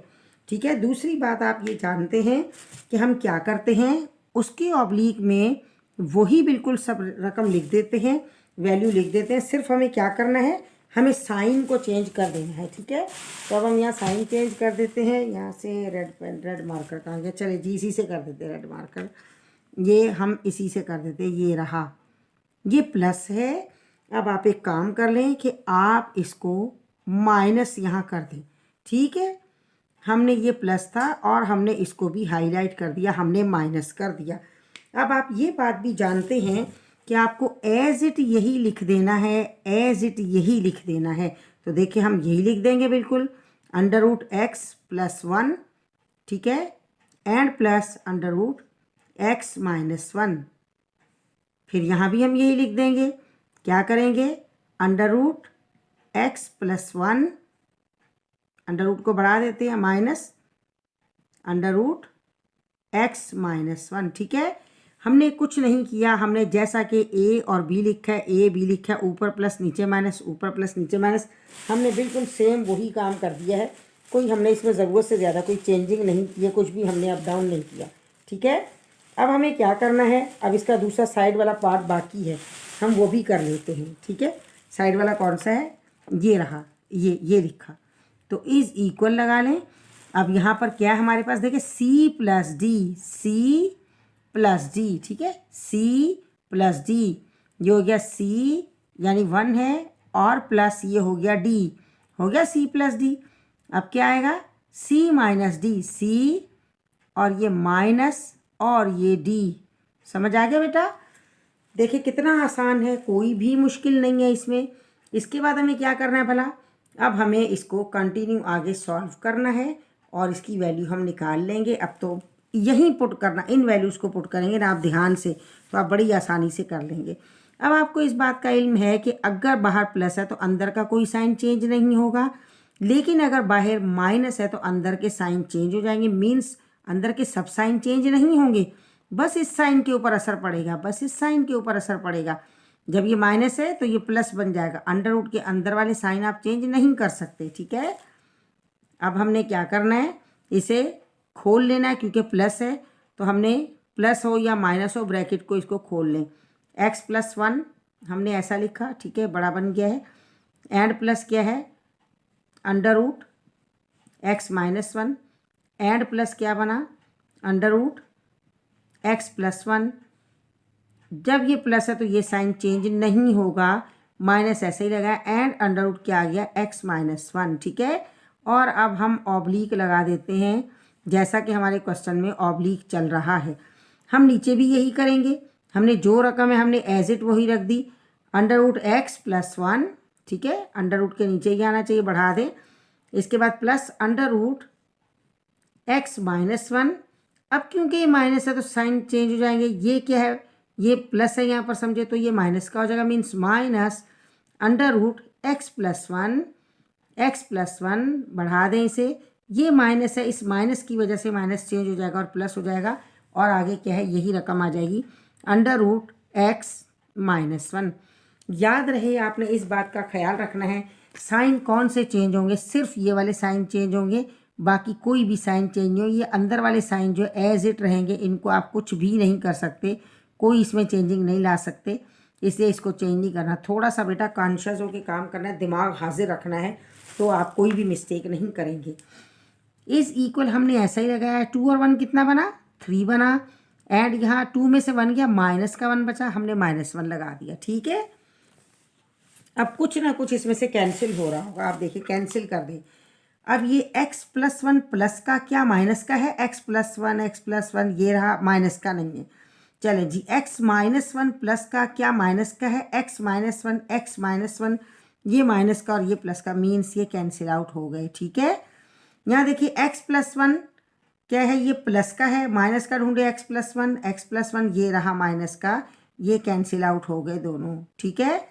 ठीक है, दूसरी बात आप ये जानते हैं कि हम क्या करते हैं, उसके ऑब्लिक में वही बिल्कुल सब रकम लिख देते हैं, वैल्यू लिख देते हैं। सिर्फ हमें क्या करना है, हमें साइन को चेंज कर देना है। ठीक है, तो अब हम यहाँ साइन चेंज कर देते हैं। यहाँ से रेड मार्कर कहाँ गया, चले जी इसी से कर देते हैं, रेड मार्कर ये हम इसी से कर देते हैं, ये रहा, ये प्लस है। अब आप एक काम कर लें कि आप इसको माइनस यहाँ कर दें। ठीक है, हमने ये प्लस था और हमने इसको भी हाईलाइट कर दिया, हमने माइनस कर दिया। अब आप ये बात भी जानते हैं कि आपको एज इट यही लिख देना है, एज इट यही लिख देना है। तो देखिए हम यही लिख देंगे बिल्कुल, अंडर रूट एक्स प्लस 1, ठीक है, and plus under root x minus 1। फिर यहाँ भी हम यही लिख देंगे, क्या करेंगे, under root x plus 1, under root को बढ़ा देते हैं, minus under root x minus 1। ठीक है, हमने कुछ नहीं किया, हमने जैसा कि ए और बी लिखा है, ए बी लिखा है, ऊपर प्लस नीचे माइनस, ऊपर प्लस नीचे माइनस, हमने बिल्कुल सेम वही काम कर दिया है। कोई हमने इसमें ज़रूरत से ज़्यादा कोई चेंजिंग नहीं की है, कुछ भी हमने अप डाउन नहीं किया। ठीक है, अब हमें क्या करना है, अब इसका दूसरा साइड वाला पार्ट बाकी है, हम वो भी कर लेते हैं। ठीक है, साइड वाला कौन सा है, ये रहा, ये लिखा, तो इज़ इक्वल लगा लें। अब यहाँ पर क्या है हमारे पास, देखिए C plus D, C plus D, ठीक है, सी प्लस डी, ये हो गया सी यानी 1 है और प्लस ये हो गया डी, हो गया सी प्लस डी। अब क्या आएगा, सी माइनस डी, सी और ये माइनस और ये डी। समझ आ गया बेटा, देखिए कितना आसान है, कोई भी मुश्किल नहीं है इसमें। इसके बाद हमें क्या करना है भला, अब हमें इसको कंटिन्यू आगे सॉल्व करना है और इसकी वैल्यू हम निकाल लेंगे। अब तो यहीं पुट करना, इन वैल्यूज़ को पुट करेंगे ना आप ध्यान से, तो आप बड़ी आसानी से कर लेंगे। अब आपको इस बात का इल्म है कि अगर बाहर प्लस है तो अंदर का कोई साइन चेंज नहीं होगा, लेकिन अगर बाहर माइनस है तो अंदर के साइन चेंज हो जाएंगे। मीन्स अंदर के सब साइन चेंज नहीं होंगे, बस इस साइन के ऊपर असर पड़ेगा, बस इस साइन के ऊपर असर पड़ेगा। जब ये माइनस है तो ये प्लस बन जाएगा, अंडर रूट के अंदर वाले साइन आप चेंज नहीं कर सकते। ठीक है, अब हमने क्या करना है, इसे खोल लेना है, क्योंकि प्लस है तो हमने प्लस हो या माइनस हो ब्रैकेट को इसको खोल लें। एक्स प्लस 1 हमने ऐसा लिखा, ठीक है, बड़ा बन गया है, एंड प्लस क्या है, under root x minus 1, and plus क्या बना, अंडर रूट एक्स प्लस 1। जब ये प्लस है तो ये साइन चेंज नहीं होगा, माइनस ऐसे ही लगा, एंड अंडर रूट क्या आ गया, एक्स माइनस 1। ठीक है, और अब हम ऑब्लिक लगा देते हैं, जैसा कि हमारे क्वेश्चन में ऑब्लिक चल रहा है। हम नीचे भी यही करेंगे, हमने जो रकम है हमने एज इट वही रख दी, अंडर रूट एक्स प्लस 1, ठीक है, अंडर रूट के नीचे ही आना चाहिए, बढ़ा दें। इसके बाद plus under root x minus 1। अब क्योंकि ये माइनस है तो साइन चेंज हो जाएंगे, ये क्या है, ये प्लस है यहाँ पर समझे, तो ये माइनस का हो जाएगा, means minus under root x plus 1, x plus 1, बढ़ा दें इसे, ये माइनस है, इस माइनस की वजह से माइनस चेंज हो जाएगा और प्लस हो जाएगा, और आगे क्या है, यही रकम आ जाएगी, अंडर रूट एक्स माइनस 1। याद रहे, आपने इस बात का ख्याल रखना है, साइन कौन से चेंज होंगे, सिर्फ ये वाले साइन चेंज होंगे, बाकी कोई भी साइन चेंज नहीं हो। ये अंदर वाले साइन जो एज इट रहेंगे, इनको आप कुछ भी नहीं कर सकते, कोई इसमें चेंजिंग नहीं ला सकते, इसलिए इसको चेंज नहीं करना। थोड़ा सा बेटा कॉन्शियस होकर काम करना है, दिमाग हाजिर रखना है, तो आप कोई भी मिस्टेक नहीं करेंगे। इस इक्वल हमने ऐसा ही लगाया, 2 और 1 कितना बना, 3 बना, एंड यहाँ 2 में से 1 गया, माइनस का 1 बचा, हमने -1 लगा दिया। ठीक है, अब कुछ ना कुछ इसमें से कैंसिल हो रहा होगा, आप देखिए कैंसिल कर दें। अब ये x प्लस 1 प्लस का क्या, माइनस का है, x प्लस 1 ये रहा, माइनस का नहीं है। चलें जी, x-1 प्लस का क्या माइनस का है, x-1 ये माइनस का और ये प्लस का, मीन्स ये कैंसिल आउट हो गए। ठीक है, यहाँ देखिए x+1 क्या है, ये प्लस का है, माइनस का ढूंढे x+1 ये रहा माइनस का, ये कैंसिल आउट हो गए दोनों। ठीक है,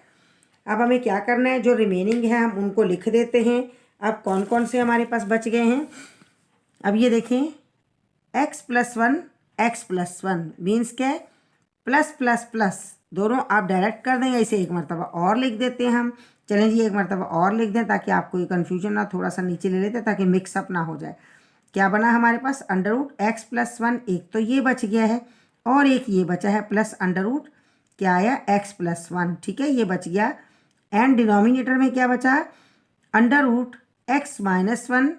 अब हमें क्या करना है, जो रिमेनिंग है हम उनको लिख देते हैं। अब कौन कौन से हमारे पास बच गए हैं, अब ये देखें, x+1 मीन्स क्या है, प्लस प्लस प्लस दोनों आप डायरेक्ट कर देंगे, इसे एक मरतबा और लिख देते हैं हम। चलें जी, एक मरतबा और लिख दें ताकि आपको ये कन्फ्यूजन ना, थोड़ा सा नीचे ले लेते ताकि मिक्सअप ना हो जाए। क्या बना हमारे पास, √x+1, एक तो ये बच गया है और एक ये बचा है प्लस √ क्या आया, x+1। ठीक है, ये बच गया। एंड डिनोमिनेटर में क्या बचा, √x-1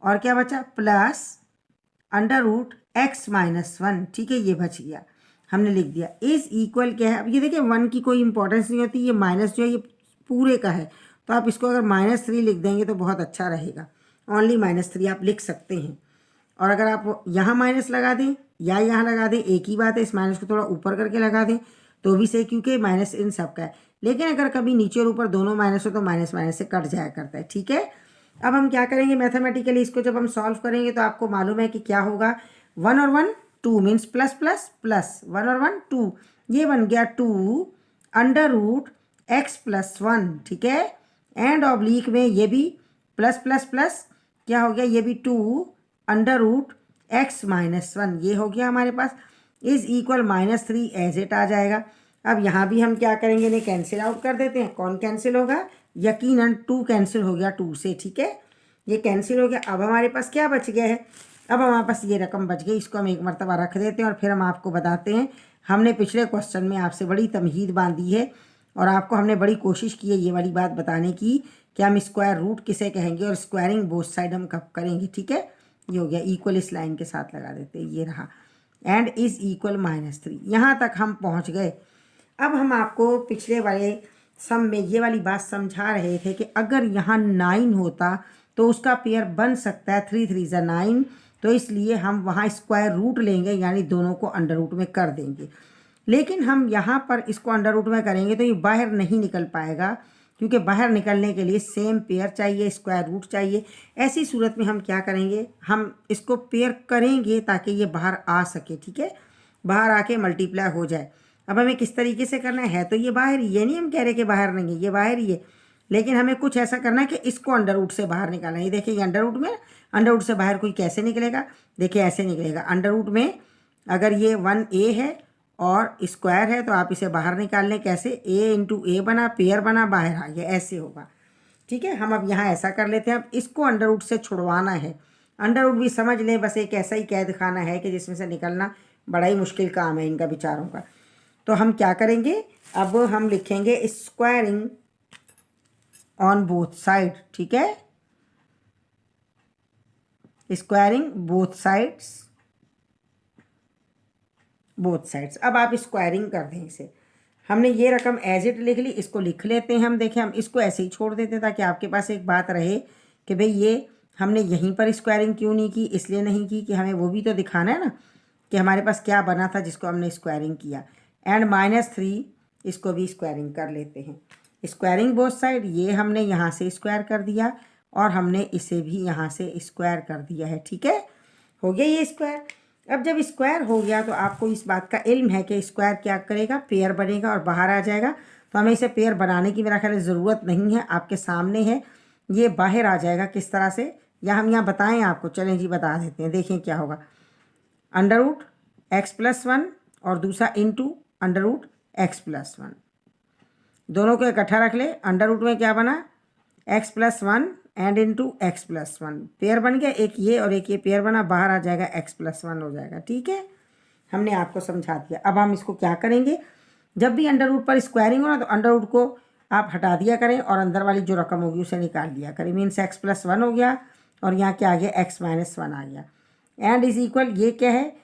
और क्या बचा, प्लस √x-1। ठीक है, ये बच गया, हमने लिख दिया। इज इक्वल क्या है, अब ये देखिए 1 की कोई इंपॉर्टेंस नहीं होती, ये माइनस जो है ये पूरे का है, तो आप इसको अगर -3 लिख देंगे तो बहुत अच्छा रहेगा। ओनली -3 आप लिख सकते हैं, और अगर आप यहाँ माइनस लगा दें या यहाँ लगा दें, एक ही बात है, इस माइनस को थोड़ा ऊपर करके लगा दें तो भी सही, क्योंकि माइनस इन सब का है। लेकिन अगर कभी नीचे और ऊपर दोनों माइनस हो तो माइनस माइनस से कट जाया करता है। ठीक है, अब हम क्या करेंगे मैथमेटिकली, इसको जब हम सॉल्व करेंगे तो आपको मालूम है कि क्या होगा, 1 और 1 2 मीन्स प्लस प्लस प्लस, 1 और 1 2, ये बन गया 2 √x+1। ठीक है, एंड ऑब्लिक में ये भी प्लस प्लस प्लस क्या हो गया, ये भी 2 √x-1, ये हो गया हमारे पास। इज इक्वल -3 एज इट आ जाएगा। अब यहाँ भी हम क्या करेंगे, इन्हें कैंसिल आउट कर देते हैं। कौन कैंसिल होगा, यकीनन 2 कैंसिल हो गया 2 से। ठीक है, ये कैंसिल हो गया। अब हमारे पास क्या बच गया है, अब हमारे पास ये रकम बच गई, इसको हम एक मरतबा रख देते हैं और फिर हम आपको बताते हैं। हमने पिछले क्वेश्चन में आपसे बड़ी तमहीद बांधी है और आपको हमने बड़ी कोशिश की है ये वाली बात बताने की कि हम स्क्वायर रूट किसे कहेंगे और स्क्वायरिंग बोथ साइड हम कब करेंगे। ठीक है, ये हो गया, इक्वल इस लाइन के साथ लगा देते हैं, ये रहा, एंड इज इक्वल -3। यहाँ तक हम पहुँच गए। अब हम आपको पिछले वाले सम में ये वाली बात समझा रहे थे कि अगर यहाँ 9 होता तो उसका पेयर बन सकता है 3 3 = 9, तो इसलिए हम वहाँ स्क्वायर रूट लेंगे, यानी दोनों को √ में कर देंगे। लेकिन हम यहाँ पर इसको √ में करेंगे तो ये बाहर नहीं निकल पाएगा, क्योंकि बाहर निकलने के लिए सेम पेयर चाहिए, स्क्वायर रूट चाहिए। ऐसी सूरत में हम क्या करेंगे, हम इसको पेयर करेंगे ताकि ये बाहर आ सके। ठीक है, बाहर आके मल्टीप्लाई हो जाए। अब हमें किस तरीके से करना है, तो ये बाहर ही, ये नहीं हम कह रहे कि बाहर नहीं है, ये बाहर ही है, लेकिन हमें कुछ ऐसा करना है कि इसको √ से बाहर निकालना है। ये देखिए √ में, √ से बाहर कोई कैसे निकलेगा, देखिए ऐसे निकलेगा। √ में अगर ये 1a है और स्क्वायर है तो आप इसे बाहर निकाल लें, कैसे, a × a बना, पेयर बना, बाहर आ गया, ऐसे होगा। ठीक है, हम अब यहाँ ऐसा कर लेते हैं। अब इसको √ से छुड़वाना है। √ भी समझ लें, बस एक ऐसा ही कैद खाना है कि जिसमें से निकलना बड़ा ही मुश्किल काम है इनका बेचारों का। तो हम क्या करेंगे, अब हम लिखेंगे स्क्वायरिंग ऑन बोथ साइड। ठीक है, स्क्वायरिंग बोथ साइड्स। अब आप स्क्वायरिंग कर दें इसे। हमने ये रकम एज इट लिख ली, इसको लिख लेते हैं हम। देखें, हम इसको ऐसे ही छोड़ देते हैं ताकि आपके पास एक बात रहे कि भाई ये हमने यहीं पर स्क्वायरिंग क्यों नहीं की। इसलिए नहीं की कि हमें वो भी तो दिखाना है ना कि हमारे पास क्या बना था जिसको हमने स्क्वायरिंग किया। एंड -3 इसको भी स्क्वायरिंग कर लेते हैं। स्क्वायरिंग बोथ साइड, ये हमने यहाँ से स्क्वायर कर दिया और हमने इसे भी यहाँ से स्क्वायर कर दिया है। ठीक है, हो गया ये स्क्वायर। अब जब स्क्वायर हो गया तो आपको इस बात का इल्म है कि स्क्वायर क्या करेगा, पेयर बनेगा और बाहर आ जाएगा। तो हमें इसे पेयर बनाने की मेरा ख्याल ज़रूरत नहीं है, आपके सामने है, ये बाहर आ जाएगा। किस तरह से, या हम यहाँ बताएं आपको, चलें जी बता देते हैं। देखें क्या होगा, √x+1 और दूसरा √x+1, दोनों को इकट्ठा रख ले। √ में क्या बना, x+1 एंड x+1, पेयर बन गया, एक ये और एक ये पेयर बना, बाहर आ जाएगा x+1 हो जाएगा। ठीक है, हमने आपको समझा दिया। अब हम इसको क्या करेंगे, जब भी √ पर स्क्वायरिंग हो ना तो √ को आप हटा दिया करें और अंदर वाली जो रकम होगी उसे निकाल दिया करें। मीन्स x+1 हो गया और यहाँ क्या आ गया, x-1 आ गया। एंड इज इक्वल, ये क्या है,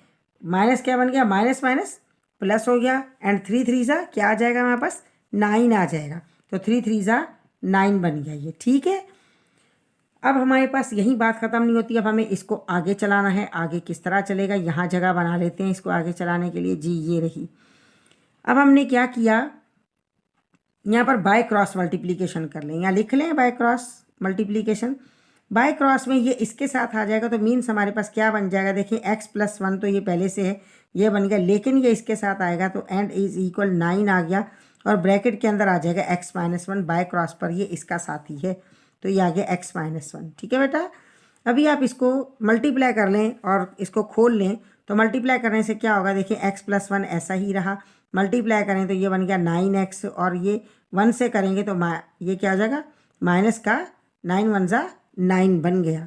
माइनस क्या बन गया, माइनस माइनस प्लस हो गया। एंड 3 3 क्या आ जाएगा हमारे पास, 9 आ जाएगा। तो 3 3 9 बन गया ये। ठीक है, अब हमारे पास यही बात ख़त्म नहीं होती, अब हमें इसको आगे चलाना है। आगे किस तरह चलेगा, यहाँ जगह बना लेते हैं इसको आगे चलाने के लिए जी, ये रही। अब हमने क्या किया, यहाँ पर बाय क्रॉस मल्टीप्लिकेशन कर लें, यहाँ लिख लें by cross multiplication. By cross में ये इसके साथ आ जाएगा तो मीन्स हमारे पास क्या बन जाएगा, देखिए x+1 तो ये पहले से है, ये बन गया, लेकिन ये इसके साथ आएगा तो एंड इज इक्वल 9 आ गया और ब्रैकेट के अंदर आ जाएगा x-1। बाय क्रॉस पर ये इसका साथी है तो ये आ गया x-1। ठीक है बेटा, अभी आप इसको मल्टीप्लाई कर लें और इसको खोल लें तो मल्टीप्लाई करने से क्या होगा, देखिए x+1 ऐसा ही रहा, मल्टीप्लाई करें तो ये बन गया 9x और ये 1 से करेंगे तो ये क्या हो जाएगा, माइनस का 9 1 जा 9 बन गया।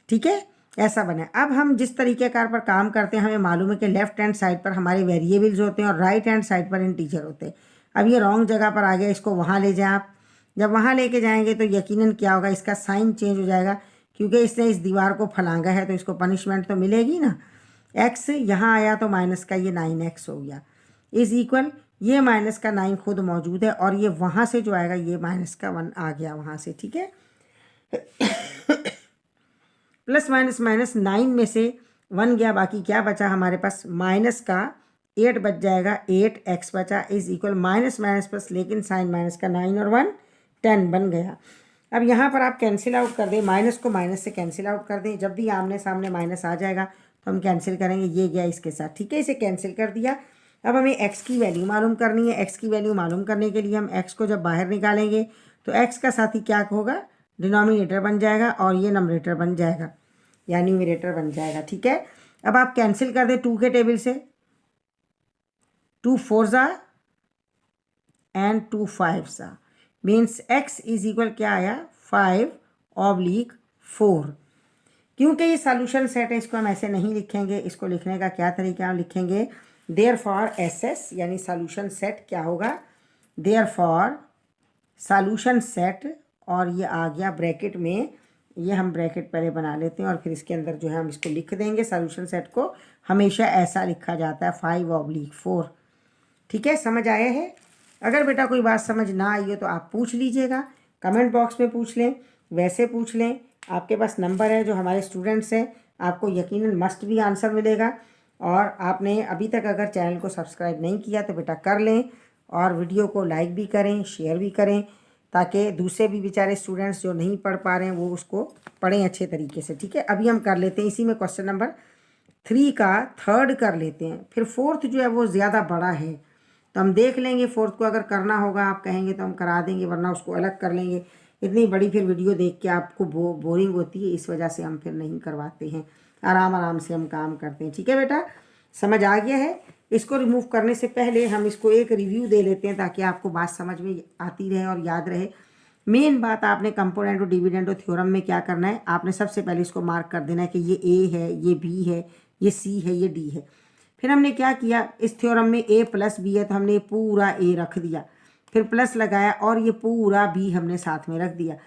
ठीक है, ऐसा बने। अब हम जिस तरीके कार पर काम करते हैं, हमें मालूम है कि लेफ्ट हैंड साइड पर हमारे वेरिएबल्स होते हैं और राइट हैंड साइड पर इंटीजर होते हैं। अब ये रॉन्ग जगह पर आ गया, इसको वहाँ ले जाएं आप। जब वहाँ लेके जाएंगे तो यकीनन क्या होगा, इसका साइन चेंज हो जाएगा, क्योंकि इसने इस दीवार को फलांगा है तो इसको पनिशमेंट तो मिलेगी ना। x यहाँ आया तो माइनस का ये 9x हो गया, इज इक्वल ये माइनस का 9 खुद मौजूद है और ये वहाँ से जो आएगा ये माइनस का 1 आ गया वहाँ से। ठीक है, प्लस माइनस माइनस 9 में से 1 गया, बाकी क्या बचा हमारे पास, माइनस का 8 बच जाएगा, 8x बचा, is equal minus minus plus, लेकिन साइन माइनस का 9 और 1 10 बन गया। अब यहाँ पर आप कैंसिल आउट कर दें, माइनस को माइनस से कैंसिल आउट कर दें। जब भी आमने सामने माइनस आ जाएगा तो हम कैंसिल करेंगे, ये गया इसके साथ। ठीक है, इसे कैंसिल कर दिया। अब हमें x की वैल्यू मालूम करनी है। x की वैल्यू मालूम करने के लिए हम x को जब बाहर निकालेंगे तो x का साथी क्या होगा, डिनोमिनेटर बन जाएगा और ये नंबरेटर बन जाएगा या न्यूमरेटर बन जाएगा। ठीक है, अब आप कैंसिल कर दें 2 के टेबल से, 2 4 जा एंड 2 5 जा, मीन्स x इज इक्वल क्या आया, 5/4। क्योंकि ये सॉल्यूशन सेट है, इसको हम ऐसे नहीं लिखेंगे, इसको लिखने का क्या तरीका, हम लिखेंगे देयरफॉर SS यानी सॉल्यूशन सेट क्या होगा, देयरफॉर सॉल्यूशन सेट, और ये आ गया ब्रैकेट में, ये हम ब्रैकेट पहले बना लेते हैं और फिर इसके अंदर जो है हम इसको लिख देंगे। सॉल्यूशन सेट को हमेशा ऐसा लिखा जाता है 5/4। ठीक है, समझ आया है। अगर बेटा कोई बात समझ ना आई हो तो आप पूछ लीजिएगा, कमेंट बॉक्स में पूछ लें, वैसे पूछ लें, आपके पास नंबर है जो हमारे स्टूडेंट्स हैं, आपको यकीनन मस्ट भी आंसर मिलेगा। और आपने अभी तक अगर चैनल को सब्सक्राइब नहीं किया तो बेटा कर लें और वीडियो को लाइक भी करें, शेयर भी करें, ताकि दूसरे भी बेचारे स्टूडेंट्स जो नहीं पढ़ पा रहे हैं वो उसको पढ़ें अच्छे तरीके से। ठीक है, अभी हम कर लेते हैं इसी में क्वेश्चन नंबर 3 का थर्ड कर लेते हैं। फिर फोर्थ जो है वो ज़्यादा बड़ा है तो हम देख लेंगे, फोर्थ को अगर करना होगा आप कहेंगे तो हम करा देंगे, वरना उसको अलग कर लेंगे। इतनी बड़ी फिर वीडियो देख के आपको बोरिंग होती है, इस वजह से हम फिर नहीं करवाते हैं, आराम आराम से हम काम करते हैं। ठीक है बेटा, समझ आ गया है। इसको रिमूव करने से पहले हम इसको एक रिव्यू दे लेते हैं ताकि आपको बात समझ में आती रहे और याद रहे। मेन बात, आपने कंपोनेंट और डिविडेंड और थ्योरम में क्या करना है, आपने सबसे पहले इसको मार्क कर देना है कि ये A है, ये B है, ये C है, ये D है। फिर हमने क्या किया, इस थ्योरम में A+B है तो हमने पूरा A रख दिया, फिर प्लस लगाया और ये पूरा B हमने साथ में रख दिया।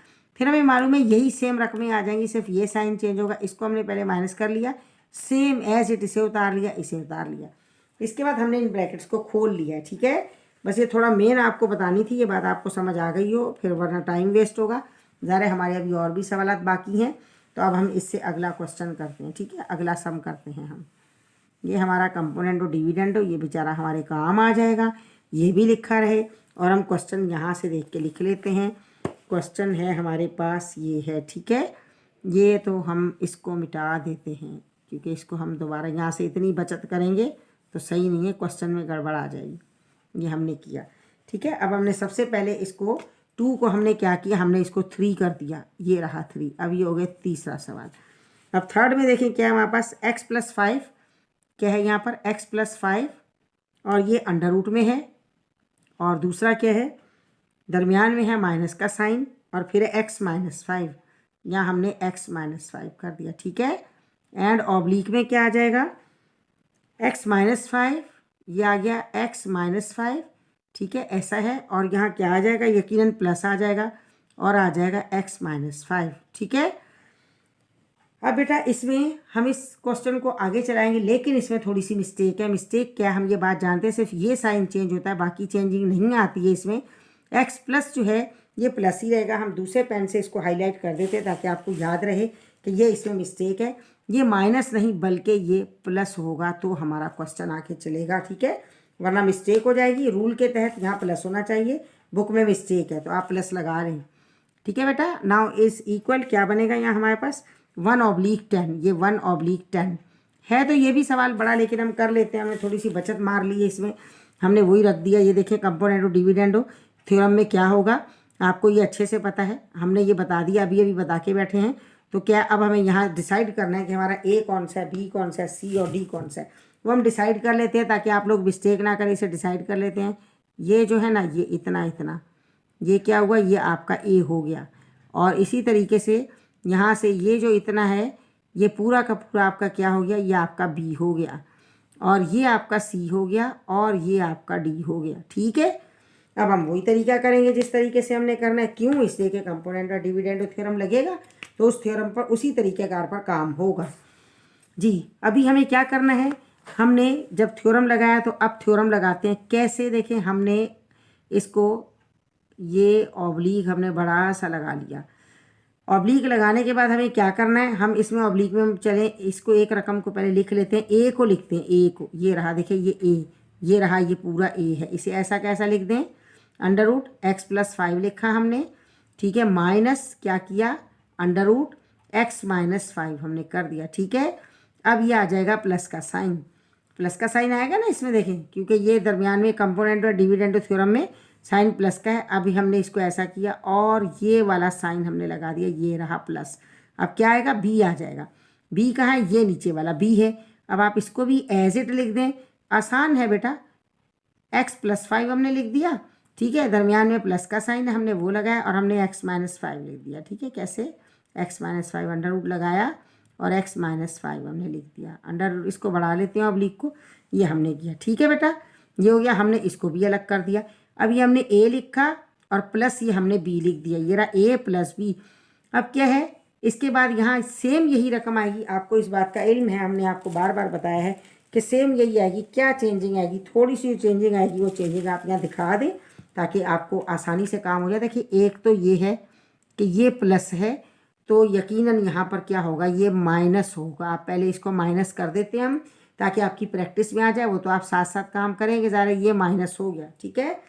फिर हमें मालूम है यही सेम रकमें आ जाएंगी, सिर्फ ये साइन चेंज होगा। इसको हमने पहले माइनस कर लिया, सेम एज इट इसे उतार लिया, इसे उतार लिया। इसके बाद हमने इन ब्रैकेट्स को खोल लिया है। ठीक है, बस ये थोड़ा मेन आपको बतानी थी, ये बात आपको समझ आ गई हो, फिर वरना टाइम वेस्ट होगा। ज़रा हमारे अभी और भी सवाल बाकी हैं, तो अब हम इससे अगला क्वेश्चन करते हैं। ठीक है, अगला सम करते हैं हम। ये हमारा कंपोनेंट और डिविडेंड हो, ये बेचारा हमारे काम आ जाएगा, ये भी लिखा रहे। और हम क्वेश्चन यहाँ से देख के लिख लेते हैं। क्वेश्चन है हमारे पास ये है। ठीक है, ये तो हम इसको मिटा देते हैं क्योंकि इसको हम दोबारा यहाँ से इतनी बचत करेंगे तो सही नहीं है, क्वेश्चन में गड़बड़ आ जाएगी। ये हमने किया। ठीक है, अब हमने सबसे पहले इसको 2 को हमने क्या किया, हमने इसको 3 कर दिया, ये रहा 3। अब ये हो गया तीसरा सवाल। अब थर्ड में देखें क्या है हमारे पास, x+5 क्या है यहाँ पर, x+5 और ये अंडर रूट में है, और दूसरा क्या है, दरमियान में है माइनस का साइन, और फिर x-5, यहाँ हमने x-5 कर दिया। ठीक है, एंड ऑब्लिक में क्या आ जाएगा, x-5, ये आ गया x-5। ठीक है, ऐसा है, और यहाँ क्या आ जाएगा, यकीनन प्लस आ जाएगा और आ जाएगा x-5। ठीक है, अब बेटा इसमें हम इस क्वेश्चन को आगे चलाएंगे, लेकिन इसमें थोड़ी सी मिस्टेक है। मिस्टेक क्या, हम ये बात जानते हैं, सिर्फ ये साइन चेंज होता है, बाकी चेंजिंग नहीं आती है इसमें। x+ जो है ये प्लस ही रहेगा। हम दूसरे पेन से इसको हाईलाइट कर देते हैं ताकि आपको याद रहे कि ये इसमें मिस्टेक है, ये माइनस नहीं बल्कि ये प्लस होगा तो हमारा क्वेश्चन आके चलेगा, ठीक है, वरना मिस्टेक हो जाएगी। रूल के तहत यहाँ प्लस होना चाहिए, बुक में मिस्टेक है तो आप प्लस लगा रहे हैं, ठीक है बेटा। नाउ इज इक्वल क्या बनेगा यहाँ हमारे पास 1/10, ये 1/10 है। तो ये भी सवाल बड़ा लेकिन हम कर लेते हैं, हमने थोड़ी सी बचत मार ली है इसमें, हमने वही रख दिया। ये देखिए कंपोनेंट ऑफ डिविडेंडो थ्योरम में क्या होगा आपको ये अच्छे से पता है, हमने ये बता दिया, अभी बता के बैठे हैं। तो क्या अब हमें यहाँ डिसाइड करना है कि हमारा ए कौन सा है, बी कौन सा है, सी और डी कौन सा है, वो हम डिसाइड कर लेते हैं ताकि आप लोग मिस्टेक ना करें। इसे डिसाइड कर लेते हैं। ये जो है ना ये इतना इतना, ये क्या हुआ, ये आपका ए हो गया। और इसी तरीके से यहाँ से ये जो इतना है ये पूरा का पूरा आपका क्या हो गया, ये आपका बी हो गया, और ये आपका सी हो गया, और ये आपका डी हो गया, ठीक है। अब हम वही तरीका करेंगे जिस तरीके से हमने करना है। क्यों? इसलिए कि कंपोनेंट और डिविडेंड थ्योरम लगेगा तो उस थ्योरम पर उसी तरीक़ेकार पर काम होगा जी। अभी हमें क्या करना है, हमने जब थ्योरम लगाया तो अब थ्योरम लगाते हैं कैसे। देखें हमने इसको ये ऑब्लिक हमने बड़ा सा लगा लिया। ऑब्लिक लगाने के बाद हमें क्या करना है, हम इसमें ऑब्लिक में हम चलें, इसको एक रकम को पहले लिख लेते हैं, ए को लिखते हैं, ए को, ये रहा देखिए ये ए, ये रहा, ये पूरा ए है। इसे ऐसा कैसा लिख दें, √x+5 लिखा हमने, ठीक है, माइनस क्या किया, √x-5 हमने कर दिया, ठीक है। अब ये आ जाएगा प्लस का साइन, प्लस का साइन आएगा ना इसमें, देखें क्योंकि ये दरमियान में कंपोनेंट और डिविडेंड थ्योरम में साइन प्लस का है। अभी हमने इसको ऐसा किया और ये वाला साइन हमने लगा दिया, ये रहा प्लस। अब क्या आएगा, बी आ जाएगा। बी कहाँ है, ये नीचे वाला बी है। अब आप इसको भी एज इट लिख दें, आसान है बेटा, x+5 हमने लिख दिया, ठीक है, दरमियान में प्लस का साइन है हमने वो लगाया, और हमने x-5 लिख दिया, ठीक है। कैसे, x-5 अंडर लगाया और x-5 हमने लिख दिया, अंडर इसको बढ़ा लेते हैं ऑब्लिक को, ये हमने किया, ठीक है बेटा। ये हो गया, हमने इसको भी अलग कर दिया। अब ये हमने a लिखा और प्लस ये हमने b लिख दिया, ये रहा a+b। अब क्या है, इसके बाद यहाँ सेम यही रकम आएगी, आपको इस बात का इल्म है, हमने आपको बार बार बताया है कि सेम यही आएगी। क्या चेंजिंग आएगी, थोड़ी सी चेंजिंग आएगी, वो चेंजिंग आप यहाँ दिखा दें ताकि आपको आसानी से काम हो जाए। देखिए एक तो ये है कि ये प्लस है तो यकीनन यहाँ पर क्या होगा, ये माइनस होगा। आप पहले इसको माइनस कर देते हैं हम ताकि आपकी प्रैक्टिस में आ जाए, वो तो आप साथ साथ काम करेंगे ज़रा। ये माइनस हो गया, ठीक है।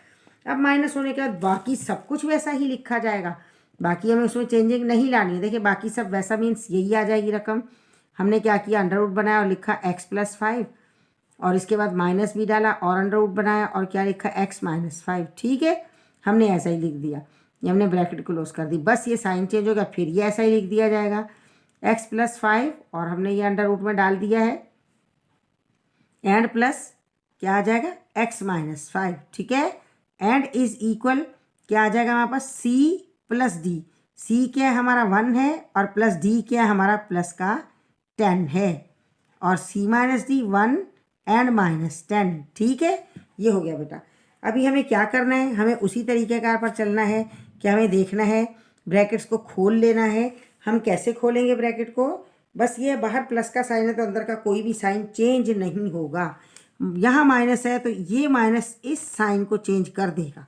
अब माइनस होने के बाद बाकी सब कुछ वैसा ही लिखा जाएगा, बाकी हमें उसमें चेंजिंग नहीं लानी है। देखिए बाकी सब वैसा मीन्स यही आ जाएगी रकम। हमने क्या किया, अंडर बनाया और लिखा x+5, और इसके बाद माइनस भी डाला और अंडर बनाया और क्या लिखा, x-5, ठीक है। हमने ऐसा ही लिख दिया, ये हमने ब्रैकेट क्लोज कर दी, बस ये साइन चेंज हो गया, फिर ये ऐसा ही लिख दिया जाएगा x+5, और हमने ये अंडर में डाल दिया है, एंड प्लस क्या आ जाएगा, x-5, ठीक है। एंड इज इक्वल क्या आ जाएगा हमारे पास, c+d। c क्या है हमारा 1 है, और प्लस d क्या है हमारा प्लस का 10 है, और c-d 1 एंड -10, ठीक है। ये हो गया बेटा। अभी हमें क्या करना है, हमें उसी तरीक़ेकार पर चलना है कि हमें देखना है ब्रैकेट्स को खोल लेना है। हम कैसे खोलेंगे ब्रैकेट को, बस ये बाहर प्लस का साइन है तो अंदर का कोई भी साइन चेंज नहीं होगा। यहाँ माइनस है तो ये माइनस इस साइन को चेंज कर देगा,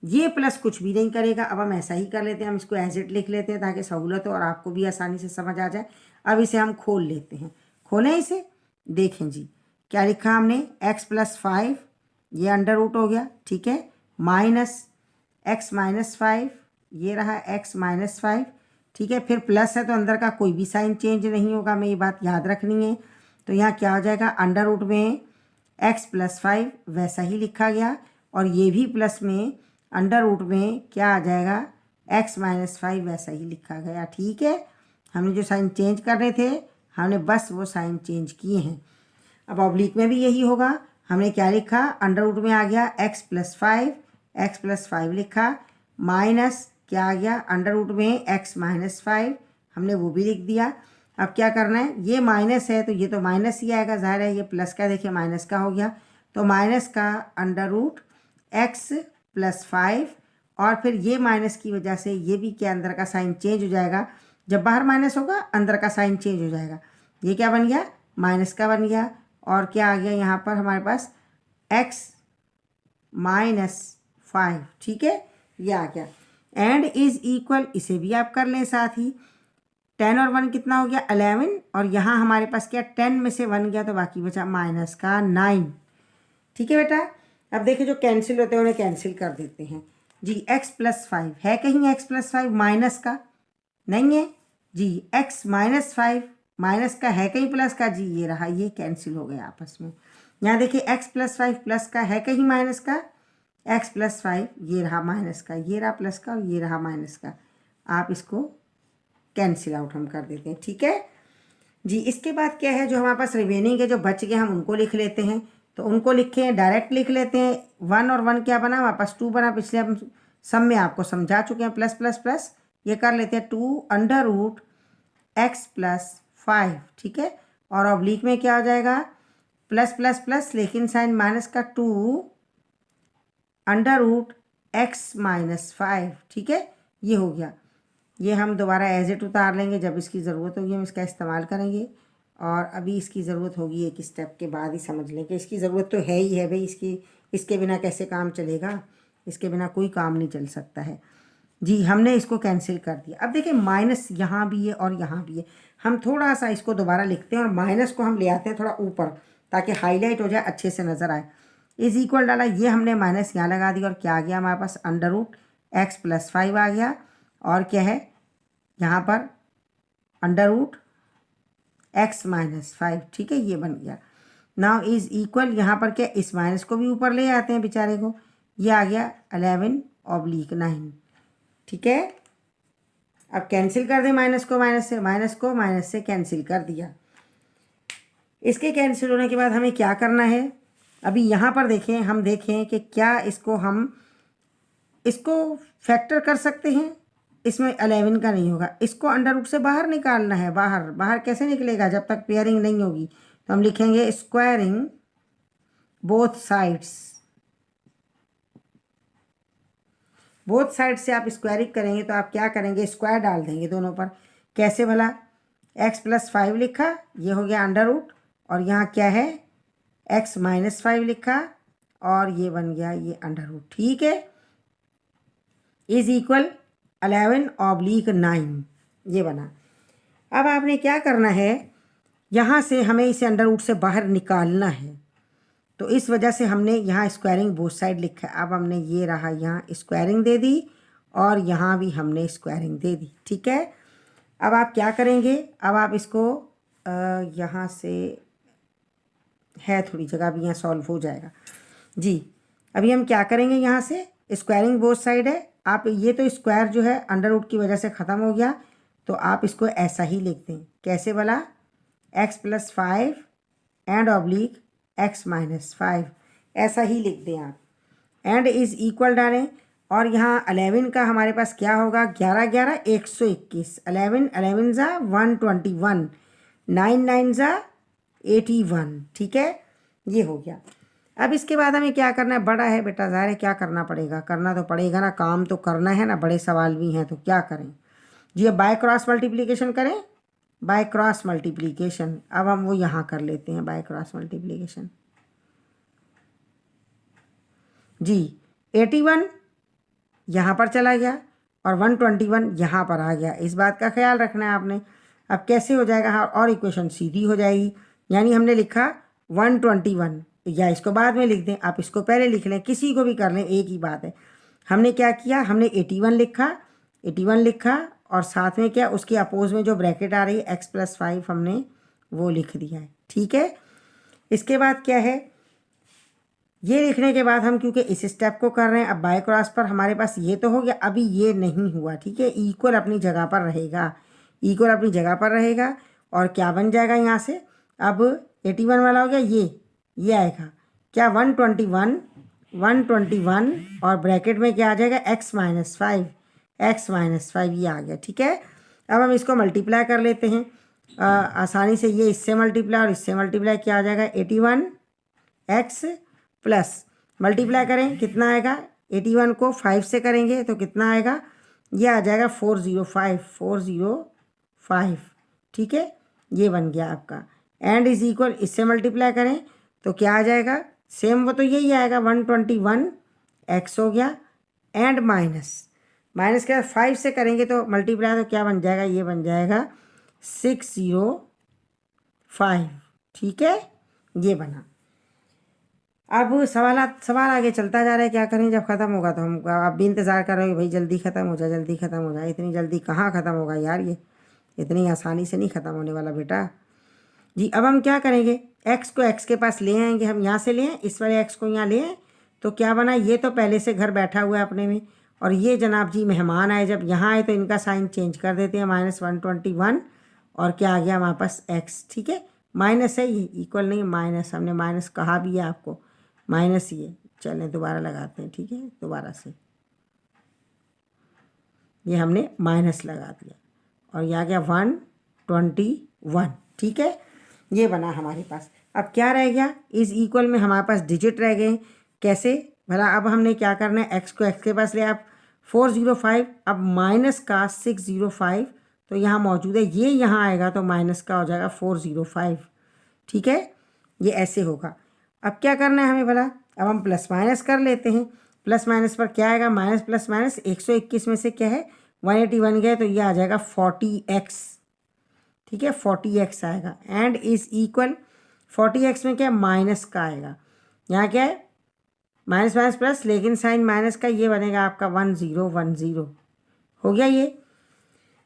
ये प्लस कुछ भी नहीं करेगा। अब हम ऐसा ही कर लेते हैं, हम इसको एज इट लिख लेते हैं ताकि सहूलत हो और आपको भी आसानी से समझ आ जाए। अब इसे हम खोल लेते हैं, खोलें इसे, देखें जी क्या लिखा हमने, x+5 ये अंडर रूट हो गया, ठीक है, माइनस x-5 ये रहा x-5, ठीक है। फिर प्लस है तो अंदर का कोई भी साइन चेंज नहीं होगा, हमें ये बात याद रखनी है। तो यहाँ क्या हो जाएगा, अंडर रूट में x+5 वैसा ही लिखा गया, और ये भी प्लस में अंडर रूट में क्या आ जाएगा, x-5 वैसा ही लिखा गया, ठीक है। हमने जो साइन चेंज करने थे हमने बस वो साइन चेंज किए हैं। अब ऑब्लिक में भी यही होगा, हमने क्या लिखा, अंडर रूट में आ गया x+5 लिखा, माइनस क्या आ गया, अंडर रूट में x-5 हमने वो भी लिख दिया। अब क्या करना है, ये माइनस है तो ये तो माइनस ही आएगा, ज़ाहिर है। ये प्लस का देखिए माइनस का हो गया, तो माइनस का अंडर रूट x+5, और फिर ये माइनस की वजह से ये भी क्या अंदर का साइन चेंज हो जाएगा, जब बाहर माइनस होगा अंदर का साइन चेंज हो जाएगा। ये क्या बन गया, माइनस का बन गया, और क्या आ गया यहाँ पर हमारे पास x-5, ठीक है, ये आ गया। एंड इज इक्वल, इसे भी आप कर लें साथ ही। 10 और 1 कितना हो गया 11, और यहाँ हमारे पास क्या 10 में से 1 गया तो बाकी बचा माइनस का 9। ठीक है बेटा, अब देखिए जो कैंसिल होते हैं उन्हें कैंसिल कर देते हैं जी। x+5 है कहीं x+5 माइनस का नहीं है जी, x -5 माइनस का है कहीं प्लस का जी, ये रहा, ये कैंसिल हो गया आपस में। यहाँ देखिए x+5 प्लस का है कहीं माइनस का, x+5 ये रहा माइनस का, ये रहा प्लस का और ये रहा माइनस का, आप इसको कैंसिल आउट हम कर देते हैं। ठीक है जी। इसके बाद क्या है, जो हमारे पास रिमेनिंग है जो बच गए हम उनको लिख लेते हैं। तो उनको लिखे हैं, डायरेक्ट लिख लेते हैं। 1 और 1 क्या बना हमारे पास 2 बना, पिछले हम सब में आपको समझा चुके हैं। प्लस प्लस प्लस ये कर लेते हैं 2√x+5। ठीक है, और ऑब्लिक में क्या हो जाएगा प्लस प्लस प्लस लेकिन साइन माइनस का 2√x-5। ठीक है, ये हो गया। ये हम दोबारा एज इट उतार लेंगे, जब इसकी ज़रूरत होगी हम इसका इस्तेमाल करेंगे। और अभी इसकी ज़रूरत होगी एक स्टेप के बाद ही समझ लेंगे। इसकी ज़रूरत तो है ही है भाई, इसके बिना कैसे काम चलेगा, इसके बिना कोई काम नहीं चल सकता है जी। हमने इसको कैंसिल कर दिया। अब देखिए माइनस यहाँ भी है और यहाँ भी है, हम थोड़ा सा इसको दोबारा लिखते हैं और माइनस को हम ले आते हैं थोड़ा ऊपर ताकि हाईलाइट हो जाए, अच्छे से नज़र आए। इज इक्वल डाला, ये हमने माइनस यहाँ लगा दिया और क्या आ गया हमारे पास √x+5 आ गया। और क्या है यहाँ पर √x-5। ठीक है, ये बन गया। नाउ इज इक्वल, यहाँ पर क्या इस माइनस को भी ऊपर ले आते हैं बेचारे को, ये आ गया 11/9। ठीक है, अब कैंसिल कर दें माइनस को माइनस से, माइनस को माइनस से कैंसिल कर दिया। इसके कैंसिल होने के बाद हमें क्या करना है, अभी यहाँ पर देखें, हम देखें कि क्या इसको फैक्टर कर सकते हैं। इसमें 11 का नहीं होगा, इसको अंडर रूट से बाहर निकालना है। बाहर कैसे निकलेगा, जब तक पेयरिंग नहीं होगी। तो हम लिखेंगे squaring both sides. Both side से आप स्क्वायरिंग करेंगे तो आप क्या करेंगे, स्क्वायर डाल देंगे दोनों पर। कैसे भला, x+5 लिखा, ये हो गया अंडर रूट, और यहाँ क्या है x-5 लिखा और ये बन गया ये अंडर रूट। ठीक है, इज इक्वल 11/9 ये बना। अब आपने क्या करना है, यहाँ से हमें इसे अंडर रूट से बाहर निकालना है, तो इस वजह से हमने यहाँ स्क्वायरिंग बोथ साइड लिखा है। अब हमने ये रहा यहाँ स्क्वायरिंग दे दी और यहाँ भी हमने स्क्वायरिंग दे दी। ठीक है, अब आप क्या करेंगे, अब आप इसको यहाँ से है थोड़ी जगह, भी यहाँ सॉल्व हो जाएगा जी। अभी हम क्या करेंगे, यहाँ से स्क्वायरिंग बोथ साइड है, आप ये तो स्क्वायर जो है अंडर रूट की वजह से ख़त्म हो गया, तो आप इसको ऐसा ही लिख दें। कैसे वाला, x+5 एंड ऑब्लिक x-5, ऐसा ही लिख दें आप। एंड इज इक्वल डालें और यहाँ 11 का हमारे पास क्या होगा, 11 11 121, 11 11 ज़ा 121, 9 9 ज़ा 81। ठीक है, ये हो गया। अब इसके बाद हमें क्या करना है, बड़ा है बेटा, ज़ाहिर है क्या करना पड़ेगा, करना तो पड़ेगा ना, काम तो करना है ना, बड़े सवाल भी हैं तो क्या करें जी। अब बाय क्रॉस मल्टीप्लिकेशन करें, बाय क्रॉस मल्टीप्लिकेशन। अब हम वो यहाँ कर लेते हैं बाय क्रॉस मल्टीप्लिकेशन जी। 81 यहाँ पर चला गया और 121 यहाँ पर आ गया, इस बात का ख्याल रखना है आपने। अब कैसे हो जाएगा, हाँ, और इक्वेशन सीधी हो जाएगी। यानी हमने लिखा 121, या इसको बाद में लिख दें, आप इसको पहले लिख लें, किसी को भी कर लें, एक ही बात है। हमने क्या किया, हमने 81 लिखा और साथ में क्या उसके अपोज में जो ब्रैकेट आ रही है x+5 हमने वो लिख दिया है। ठीक है, इसके बाद क्या है, ये लिखने के बाद हम क्योंकि इस स्टेप को कर रहे हैं, अब बाय क्रॉस पर हमारे पास ये तो हो गया, अभी ये नहीं हुआ। ठीक है, इक्वल अपनी जगह पर रहेगा, इक्वल अपनी जगह पर रहेगा और क्या बन जाएगा यहाँ से, अब 81 वाला हो गया, ये आएगा क्या 121 और ब्रैकेट में क्या आ जाएगा x-5 ये आ गया। ठीक है, अब हम इसको मल्टीप्लाई कर लेते हैं आसानी से, ये इससे मल्टीप्लाई और इससे मल्टीप्लाई क्या आ जाएगा 81x प्लस मल्टीप्लाई करें कितना आएगा, 81 को 5 से करेंगे तो कितना आएगा, ये आ जाएगा 405। ठीक है, ये बन गया आपका। एंड इज इक्वल, इससे मल्टीप्लाई करें तो क्या आ जाएगा, सेम वो तो यही आएगा 121x हो गया, एंड माइनस माइनस के बाद 5 से करेंगे तो मल्टीप्लाई, तो क्या बन जाएगा, ये बन जाएगा 605। ठीक है, ये बना। अब सवाल आगे चलता जा रहा है, क्या करें, जब ख़त्म होगा तो हम, आप भी इंतज़ार कर रहे हो भाई जल्दी ख़त्म हो जाए, जल्दी ख़त्म हो जाए। इतनी जल्दी कहाँ ख़त्म होगा यार, ये इतनी आसानी से नहीं ख़त्म होने वाला बेटा जी। अब हम क्या करेंगे, x को x के पास ले आएंगे, हम यहाँ से ले आए, इस वाले x को यहाँ ले आए, तो क्या बना, ये तो पहले से घर बैठा हुआ है अपने में, और ये जनाब जी मेहमान आए, जब यहाँ आए तो इनका साइन चेंज कर देते हैं, -121, और क्या आ गया हमारे पास x। ठीक है, माइनस है, ये इक्वल नहीं, माइनस, हमने माइनस कहा भी है आपको, माइनस ही है। चलें दोबारा लगाते हैं, ठीक है, दोबारा से ये हमने माइनस लगा दिया, और ये आ गया 121। ठीक है, ये बना हमारे पास। अब क्या रह गया, इस इक्वल में हमारे पास डिजिट रह गए, कैसे भला। अब हमने क्या करना है, x को x के पास ले, आप 405, अब माइनस का 605 तो यहाँ मौजूद है, ये यहाँ आएगा तो माइनस का हो जाएगा 405। ठीक है, ये ऐसे होगा। अब क्या करना है हमें भला, अब हम प्लस माइनस कर लेते हैं। प्लस माइनस पर क्या आएगा, माइनस प्लस माइनस, 121 में से क्या है 181 गए, तो ये आ जाएगा 40x। ठीक है, 40x आएगा, एंड इज इक्वल 40x में क्या है, माइनस का आएगा, यहाँ क्या है माइनस माइनस प्लस, लेकिन साइन माइनस का, ये बनेगा आपका 1010। हो गया ये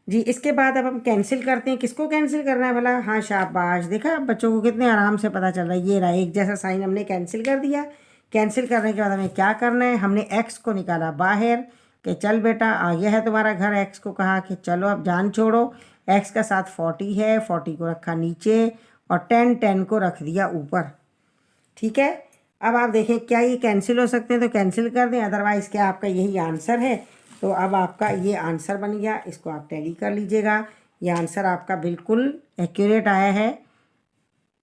जी। इसके बाद अब हम कैंसिल करते हैं, किसको कैंसिल करना है भला, हाँ शाबाश, देखा अब बच्चों को कितने आराम से पता चल रहा है। ये रहा एक जैसा साइन, हमने कैंसिल कर दिया। कैंसिल करने के बाद हमें क्या करना है, हमने x को निकाला बाहर, कि चल बेटा आ गया है तुम्हारा घर, x को कहा कि चलो अब जान छोड़ो, x का साथ 40 है, 40 को रखा नीचे, और 10 को रख दिया ऊपर। ठीक है, अब आप देखें क्या ये कैंसिल हो सकते हैं, तो कैंसिल कर दें, अदरवाइज़ क्या आपका यही आंसर है। तो अब आपका ये आंसर बन गया, इसको आप टैली कर लीजिएगा, ये आंसर आपका बिल्कुल एक्यूरेट आया है,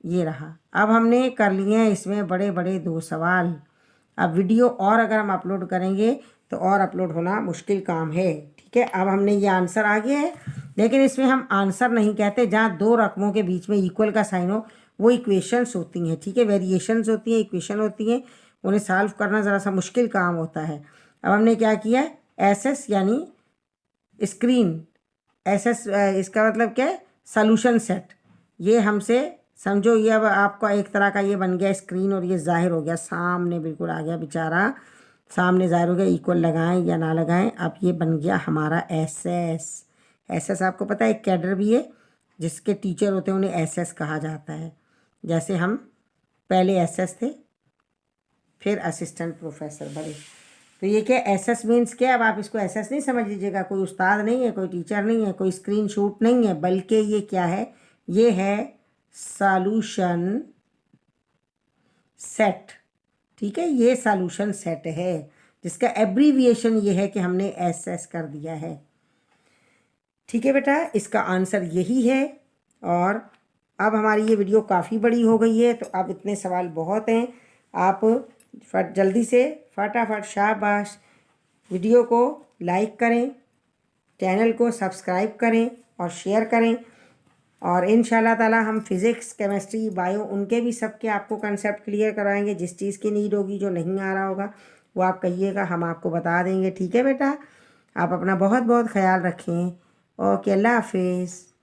ये रहा। अब हमने कर लिए हैं इसमें बड़े बड़े 2 सवाल। अब वीडियो और अगर हम अपलोड करेंगे तो और अपलोड होना मुश्किल काम है। ठीक है, अब हमने ये आंसर आ गया है, लेकिन इसमें हम आंसर नहीं कहते, जहाँ 2 रकमों के बीच में इक्वल का साइन हो, वो इक्वेशंस होती हैं। ठीक है, वेरिएशंस होती हैं, इक्वेशन होती हैं, उन्हें सॉल्व करना ज़रा सा मुश्किल काम होता है। अब हमने क्या किया, SS यानी स्क्रीन, SS इसका मतलब क्या है, सॉल्यूशन सेट, ये हमसे समझो, ये अब आपका एक तरह का ये बन गया स्क्रीन, और ये जाहिर हो गया सामने, बिल्कुल आ गया बेचारा सामने, जाहिर हो गया, इक्वल लगाएं या ना लगाएं। अब ये बन गया हमारा SS आपको पता है एक कैडर भी है, जिसके टीचर होते हैं उन्हें SS कहा जाता है। जैसे हम पहले SS थे, फिर असिस्टेंट प्रोफेसर बने, तो ये क्या SS मीन्स क्या, अब आप इसको SS नहीं समझ लीजिएगा, कोई उस्ताद नहीं है, कोई टीचर नहीं है, कोई स्क्रीन शूट नहीं है, बल्कि ये क्या है, ये है सॉल्यूशन सेट। ठीक है, ये सॉल्यूशन सेट है, जिसका एब्रीविएशन ये है कि हमने SS कर दिया है। ठीक है बेटा, इसका आंसर यही है। और अब हमारी ये वीडियो काफ़ी बड़ी हो गई है, तो अब इतने सवाल बहुत हैं, आप जल्दी से फटाफट शाबाश वीडियो को लाइक करें, चैनल को सब्सक्राइब करें और शेयर करें, और इंशाल्लाह ताला हम फिज़िक्स, केमिस्ट्री, बायो, उनके भी सबके आपको कंसेप्ट क्लियर कराएंगे। जिस चीज़ की नीड होगी, जो नहीं आ रहा होगा, वो आप कहिएगा, हम आपको बता देंगे। ठीक है बेटा, आप अपना बहुत बहुत ख्याल रखें। ओके, अल्लाह हाफिज़।